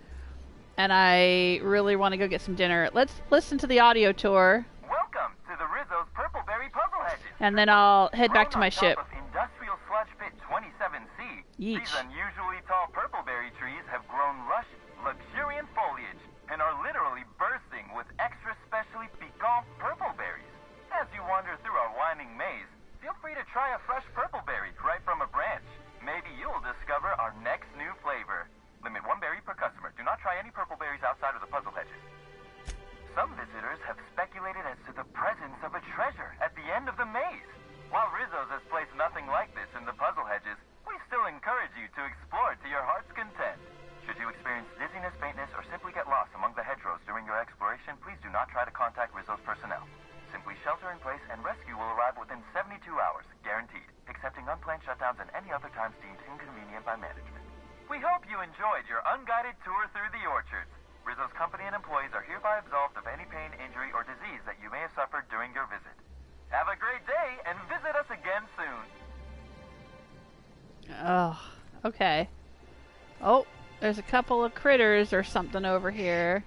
and I really want to go get some dinner. Let's listen to the audio tour. Welcome to the Rizzo's Purpleberry Puzzle Hedges. And then I'll head back to my ship. Industrial Sludge Pit 27C. Yeesh. These unusually tall purpleberry trees have grown lush, luxuriant foliage and are literally bursting with extra specially piquant purpleberries. As you wander through our winding maze, feel free to try a fresh purpleberry right from a branch. Maybe you'll discover our next new flavor. Limit 1 berry per customer. Do not try any purpleberries outside of the puzzle hedges. Some visitors have speculated as to the presence of a treasure at the end of the maze. While Rizzo's has placed nothing like this in the puzzle hedges, we still encourage you to explore to your heart's content. Should you experience dizziness, faintness, or simply get lost among the hedgerows during your exploration, please do not try to contact Rizzo's personnel. Simply shelter in place and rescue will arrive within 72 hours, guaranteed, excepting unplanned shutdowns and any other times deemed inconvenient by management. We hope you enjoyed your unguided tour through the orchards. Rizzo's company and employees are hereby absolved of any pain, injury, or disease that you may have suffered during your visit. Have a great day and visit us again soon. Oh, okay. Oh, there's a couple of critters or something over here.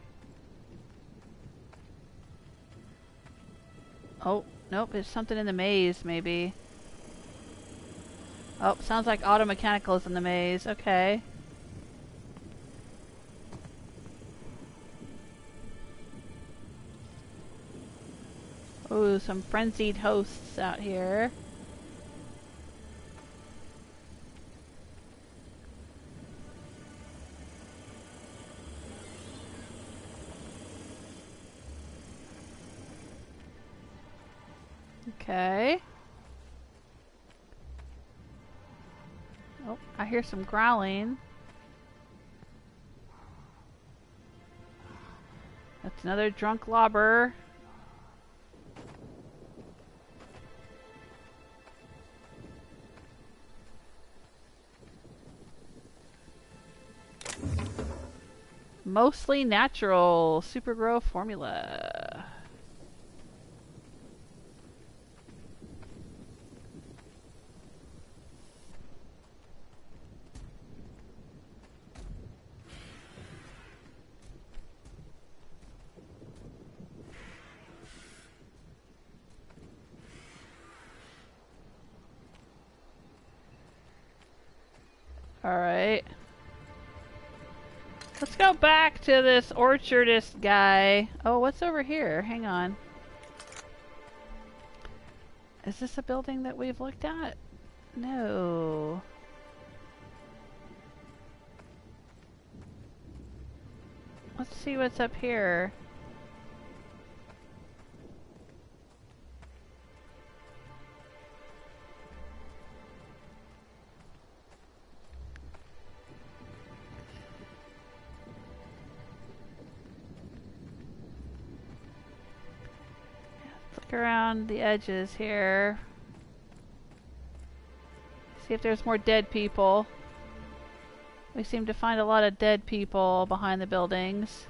Oh, nope, there's something in the maze, maybe. Oh, sounds like auto mechanicals in the maze. Okay. Ooh, some frenzied hosts out here. Okay. Oh, I hear some growling. That's another drunk lobber. Mostly natural Supergrow formula. All right. Let's go back to this orchardist guy. Oh, what's over here? Hang on. Is this a building that we've looked at? No. Let's see what's up here. Look around the edges here. See if there's more dead people. We seem to find a lot of dead people behind the buildings.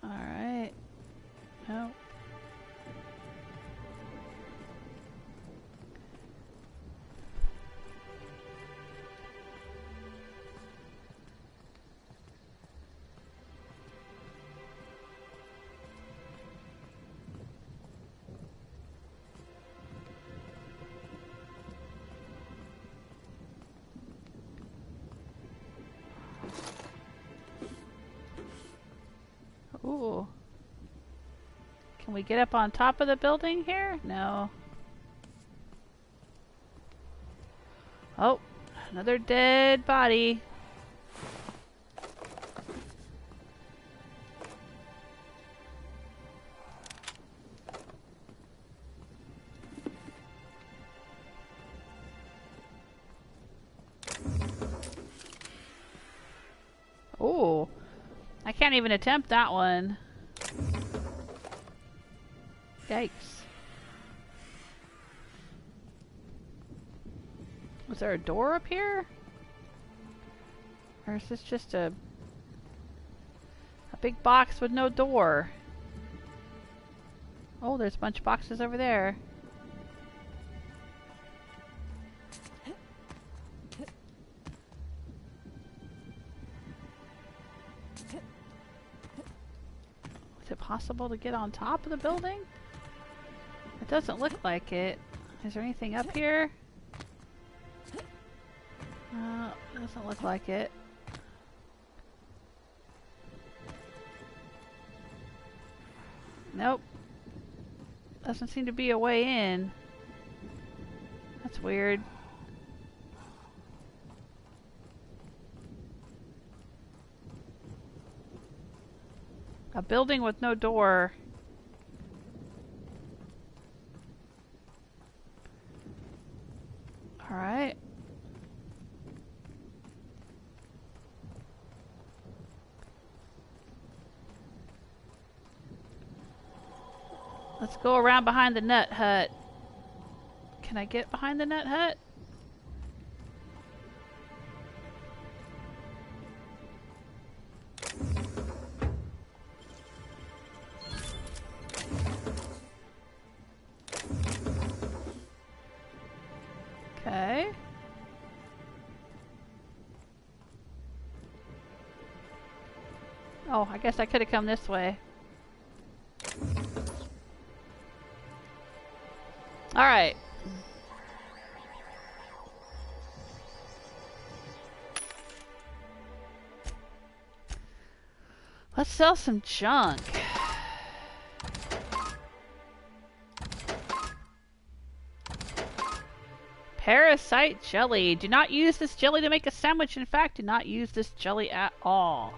Alright. Nope. Ooh. Can we get up on top of the building here? No. Oh, another dead body. Ooh. I can't even attempt that one. Yikes. Was there a door up here? Or is this just a big box with no door? Oh, there's a bunch of boxes over there. Is it possible to get on top of the building? It doesn't look like it. Is there anything up here? It doesn't look like it. Nope. Doesn't seem to be a way in. That's weird. A building with no door. Alright. Let's go around behind the nut hut. Can I get behind the nut hut? Okay. Oh, I guess I could have come this way. Alright. Let's sell some junk. Parasite jelly. Do not use this jelly to make a sandwich. In fact, do not use this jelly at all.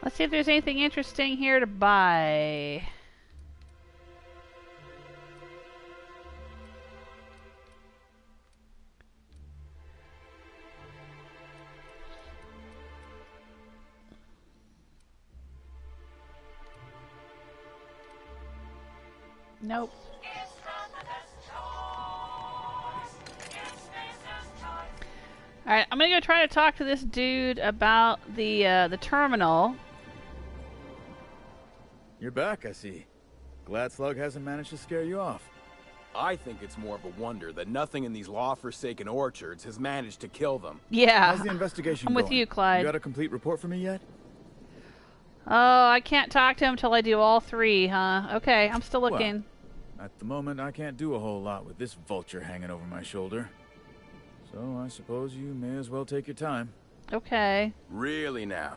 Let's see if there's anything interesting here to buy. Nope. Alright, I'm gonna go try to talk to this dude about the terminal. You're back, I see. Glad Slug hasn't managed to scare you off. I think it's more of a wonder that nothing in these law-forsaken orchards has managed to kill them. Yeah. How's the investigation I'm going? with you, Clyde. You got a complete report for me yet? Oh, I can't talk to him till I do all 3, huh? Okay, I'm still looking. Well, at the moment, I can't do a whole lot with this vulture hanging over my shoulder. So I suppose you may as well take your time. Okay. Really now?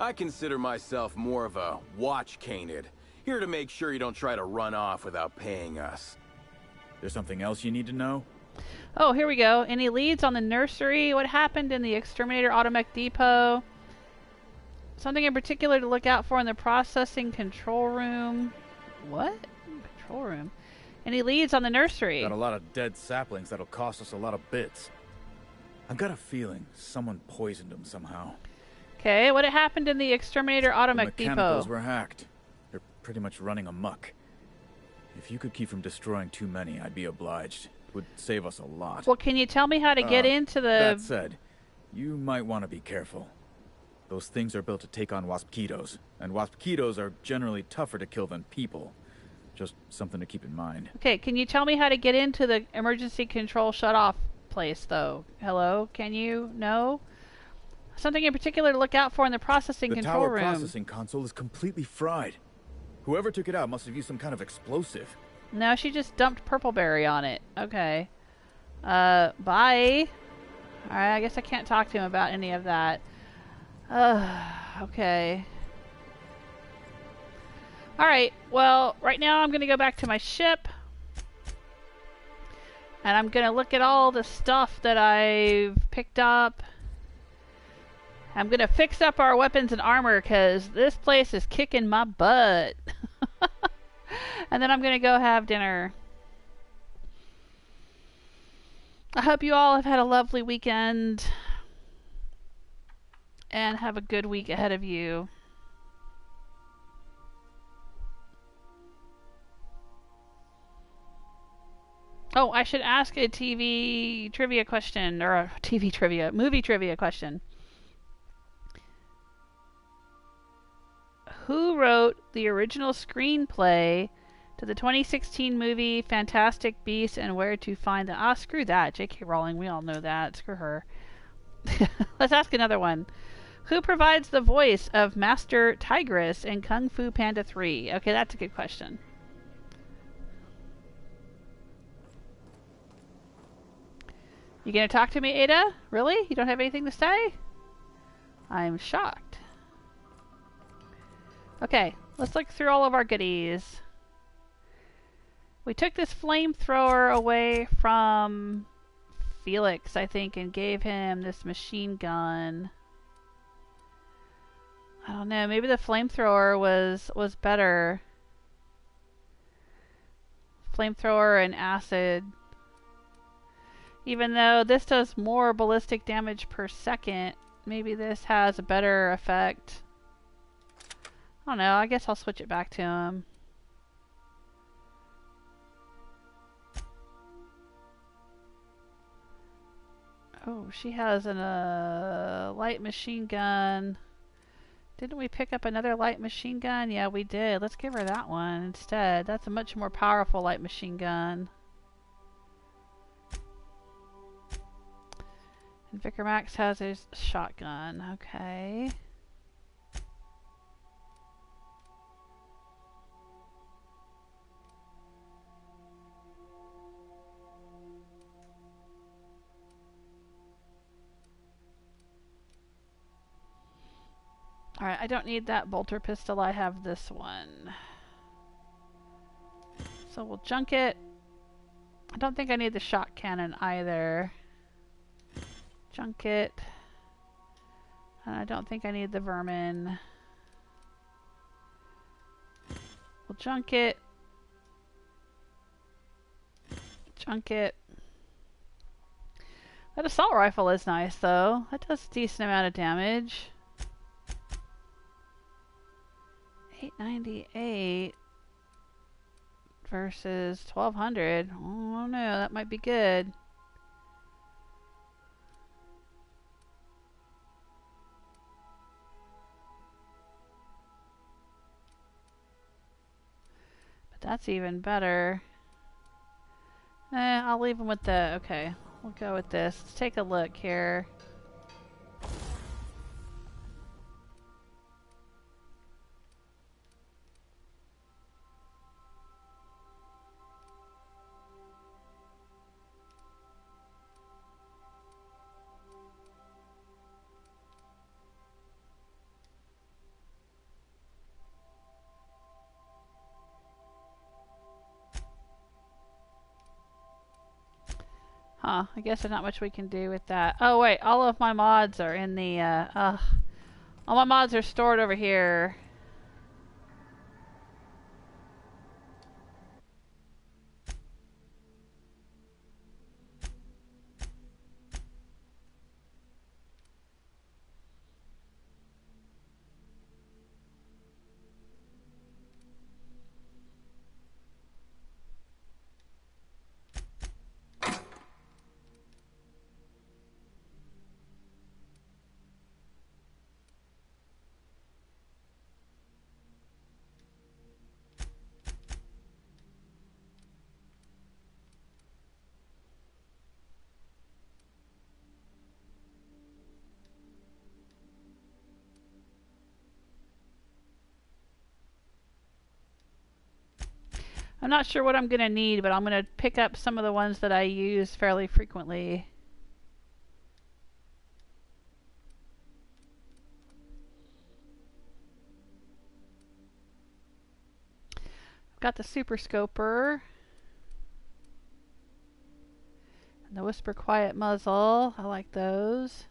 I consider myself more of a watch canid, here to make sure you don't try to run off without paying us. There's something else you need to know? Oh, here we go. Any leads on the nursery? What happened in the Exterminator Automech Depot? Something in particular to look out for in the processing control room? What? Control room? Any leads on the nursery? Got a lot of dead saplings that'll cost us a lot of bits. I've got a feeling someone poisoned them somehow. Okay, what happened in the Exterminator Automech The mechanicals Depot? were hacked. They're pretty much running amok. If you could keep from destroying too many, I'd be obliged. It would save us a lot. Well, can you tell me how to get into the... That said, you might want to be careful. Those things are built to take on waspquitos, and waspquitos are generally tougher to kill than people. Just something to keep in mind. Okay, can you tell me how to get into the emergency control shut-off place, though? Hello? Can you? No? Something in particular to look out for in the processing control room. The tower processing console is completely fried. Whoever took it out must have used some kind of explosive. No, she just dumped Purpleberry on it. Okay. Bye. Alright, I guess I can't talk to him about any of that. Okay. Alright, well, right now I'm going to go back to my ship. And I'm going to look at all the stuff that I've picked up. I'm going to fix up our weapons and armor because this place is kicking my butt. And then I'm going to go have dinner. I hope you all have had a lovely weekend. And have a good week ahead of you. Oh, I should ask a TV trivia question, or a movie trivia question. Who wrote the original screenplay to the 2016 movie Fantastic Beasts and Where to Find Them? Ah, screw that. J.K. Rowling, we all know that. Screw her. Let's ask another one. Who provides the voice of Master Tigress in Kung Fu Panda 3? Okay, that's a good question. You gonna talk to me, Ada? Really? You don't have anything to say? I'm shocked. Okay, let's look through all of our goodies. We took this flamethrower away from Felix, I think, and gave him this machine gun. I don't know, maybe the flamethrower was better. Flamethrower and acid. Even though this does more ballistic damage per second, maybe this has a better effect. I don't know, I guess I'll switch it back to him. Oh, she has a light machine gun. Didn't we pick up another light machine gun? Yeah, we did. Let's give her that one instead. That's a much more powerful light machine gun. And Vicar Max has his shotgun. Okay. Alright, I don't need that bolter pistol. I have this one. So we'll junk it. I don't think I need the shot cannon either. Junk it. And I don't think I need the vermin. We'll junk it. Junk it. That assault rifle is nice though. That does a decent amount of damage. 898 versus 1200. Oh no, that might be good. But that's even better. I'll leave them with the... Okay, we'll go with this. Let's take a look here. Huh, I guess there's not much we can do with that. Oh wait, all of my mods are in the, all my mods are stored over here. I'm not sure what I'm going to need, but I'm going to pick up some of the ones that I use fairly frequently. I've got the Super Scoper. And the Whisper Quiet Muzzle. I like those.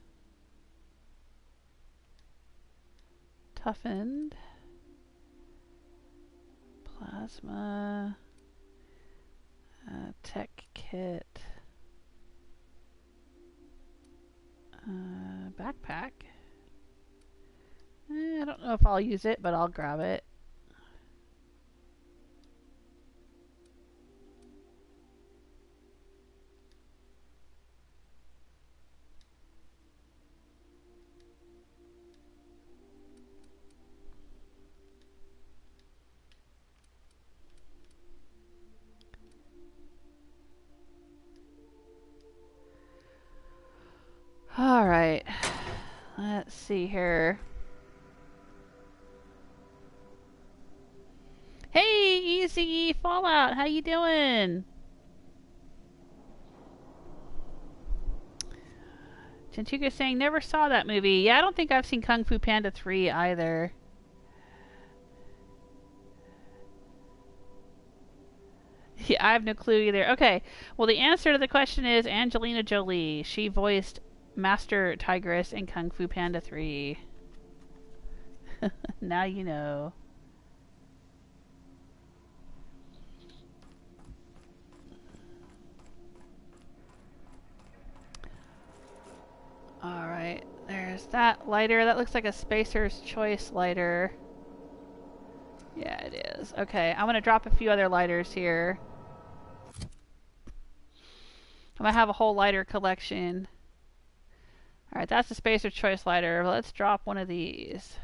Toughened. Plasma, tech kit, backpack. I don't know if I'll use it, but I'll grab it. Alright, let's see here. Hey, Easy Fallout, how you doing? Chinchuka saying, never saw that movie. Yeah, I don't think I've seen Kung Fu Panda 3 either. Yeah, I have no clue either. Okay, well the answer to the question is Angelina Jolie. She voiced Master Tigress in Kung Fu Panda 3. Now you know. Alright, there's that lighter. That looks like a Spacer's Choice lighter. Yeah, it is. Okay, I'm going to drop a few other lighters here. I'm going to have a whole lighter collection. Alright, that's the Spacer's Choice lighter. Let's drop one of these.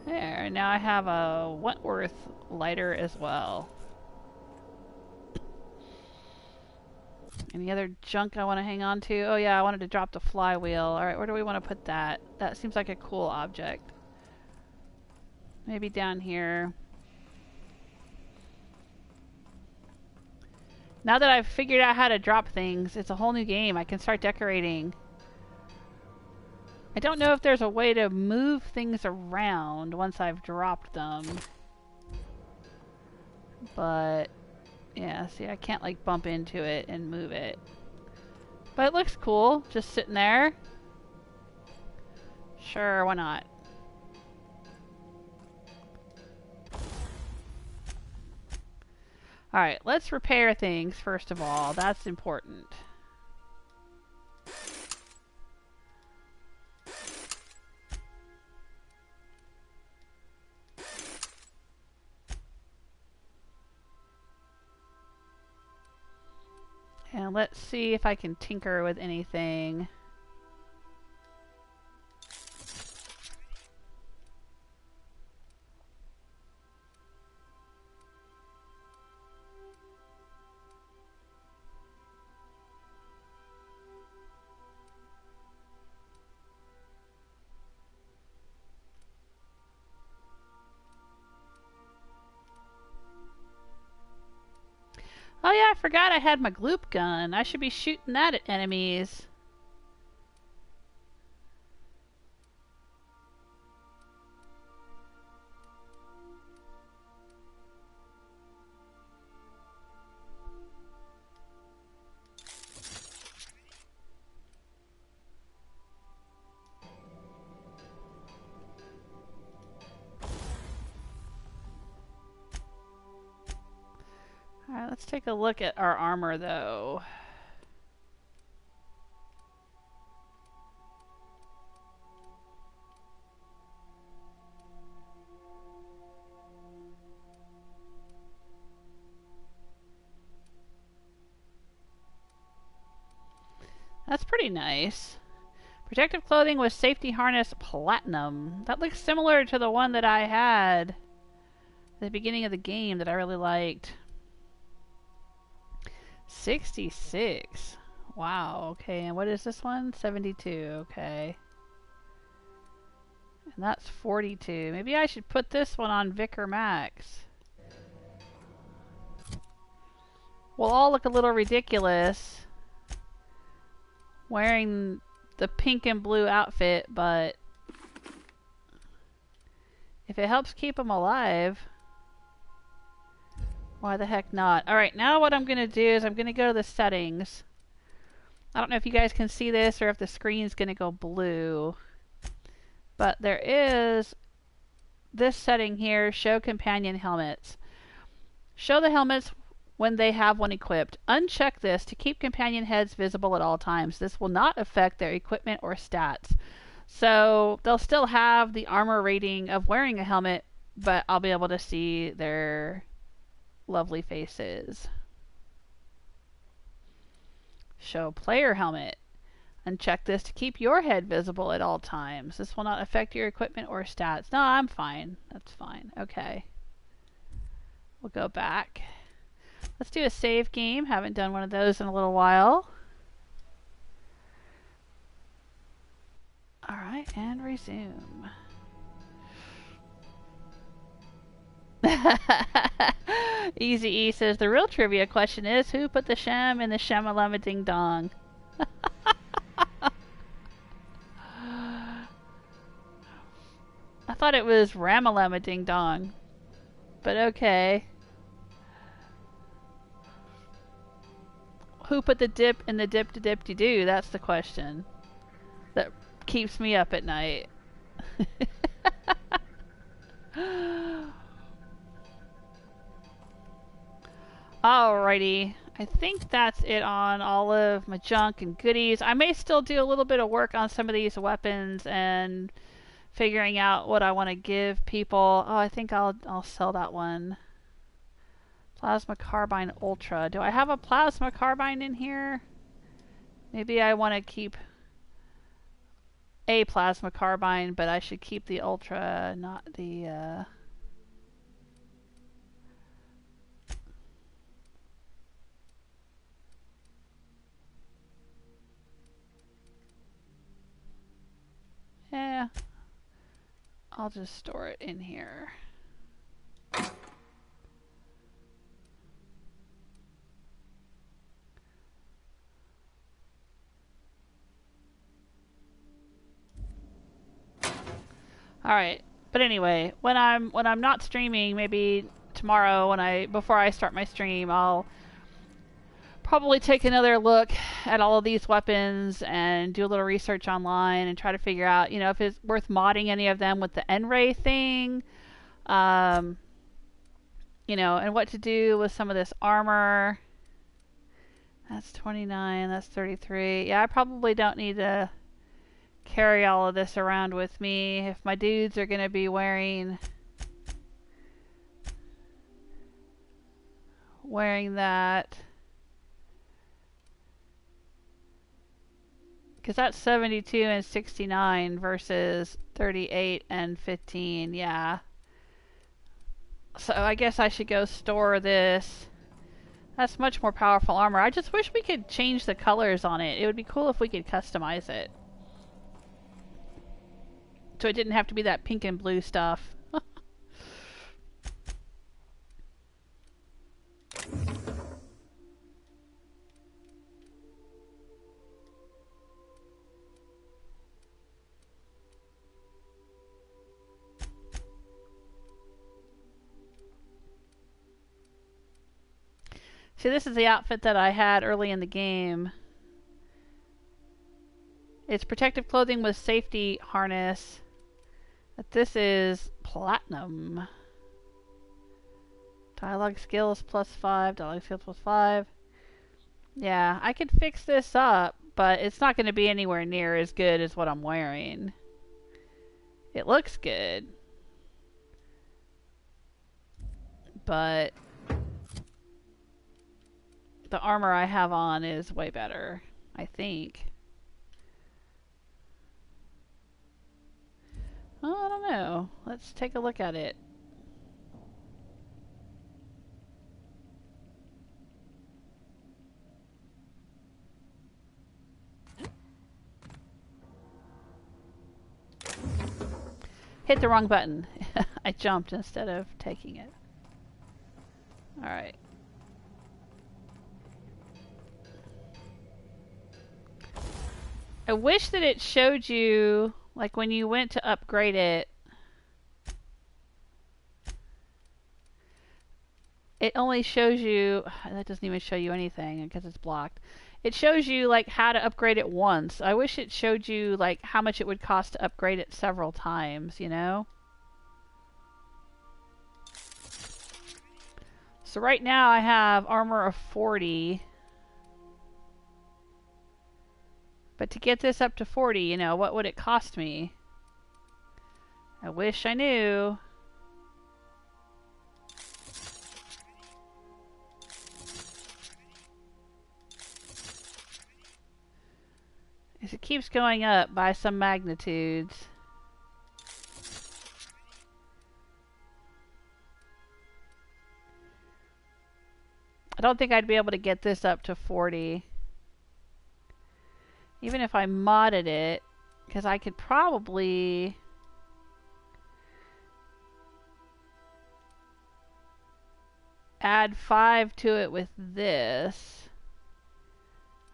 There, now I have a Wentworth lighter as well. Any other junk I want to hang on to? Oh yeah, I wanted to drop the flywheel. Alright, where do we want to put that? That seems like a cool object. Maybe down here. Now that I've figured out how to drop things, it's a whole new game. I can start decorating. I don't know if there's a way to move things around once I've dropped them. But, yeah, see, I can't, like, bump into it and move it. But it looks cool, just sitting there. Sure, why not? Alright, let's repair things first of all. That's important. And let's see if I can tinker with anything. Oh yeah, I forgot I had my gloop gun. I should be shooting that at enemies. Alright, let's take a look at our armor though. That's pretty nice. Protective clothing with safety harness platinum. That looks similar to the one that I had at the beginning of the game that I really liked. 66. Wow, okay, and what is this one? 72, okay. And that's 42. Maybe I should put this one on Vicar Max. We'll all look a little ridiculous wearing the pink and blue outfit, but if it helps keep them alive, why the heck not? Alright, now what I'm going to do is I'm going to go to the settings. I don't know if you guys can see this or if the screen's going to go blue. But there is this setting here, show companion helmets. Show the helmets when they have one equipped. Uncheck this to keep companion heads visible at all times. This will not affect their equipment or stats. So they'll still have the armor rating of wearing a helmet, but I'll be able to see their lovely faces. Show player helmet. Uncheck this to keep your head visible at all times. This will not affect your equipment or stats. No, I'm fine. That's fine. Okay. We'll go back. Let's do a save game. Haven't done one of those in a little while. Alright, and resume. Easy E says, the real trivia question is, who put the shem in the shamalama ding dong? I thought it was ramalama ding dong. But okay. Who put the dip in the dip-de-dip-de-doo? That's the question that keeps me up at night. Alrighty. I think that's it on all of my junk and goodies. I may still do a little bit of work on some of these weapons and figuring out what I want to give people. Oh, I think I'll sell that one. Plasma Carbine Ultra. Do I have a Plasma Carbine in here? Maybe I want to keep a Plasma Carbine, but I should keep the Ultra, not the... Yeah. I'll just store it in here. Alright, but anyway, when I'm not streaming, maybe tomorrow before I start my stream, I'll probably take another look at all of these weapons and do a little research online and try to figure out, if it's worth modding any of them with the N-Ray thing, and what to do with some of this armor. That's 29, that's 33. Yeah, I probably don't need to carry all of this around with me if my dudes are going to be wearing that, because that's 72 and 69 versus 38 and 15. Yeah, so I guess I should go store this. That's much more powerful armor. I just wish we could change the colors on it. It would be cool if we could customize it. So it didn't have to be that pink and blue stuff. See, this is the outfit that I had early in the game. It's protective clothing with safety harness. But this is platinum. Dialogue skills +5. Dialogue skills +5. Yeah, I could fix this up, but it's not going to be anywhere near as good as what I'm wearing. It looks good. But the armor I have on is way better, I think. Oh, I don't know. Let's take a look at it. Hit the wrong button. I jumped instead of taking it. Alright. I wish that it showed you, like when you went to upgrade it, it only shows you, that doesn't even show you anything because it's blocked. It shows you like how to upgrade it once. I wish it showed you like how much it would cost to upgrade it several times, you know? So right now I have armor of 40. But to get this up to 40, you know, what would it cost me? I wish I knew. As it keeps going up by some magnitudes. I don't think I'd be able to get this up to 40. Even if I modded it, because I could probably add 5 to it with this.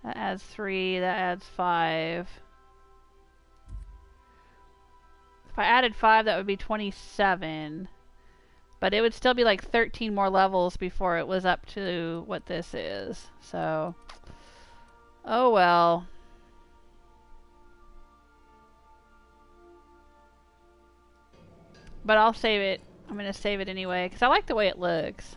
That adds 3, that adds 5. If I added 5, that would be 27. But it would still be like 13 more levels before it was up to what this is. So, oh well. But I'll save it. I'm going to save it anyway, because I like the way it looks.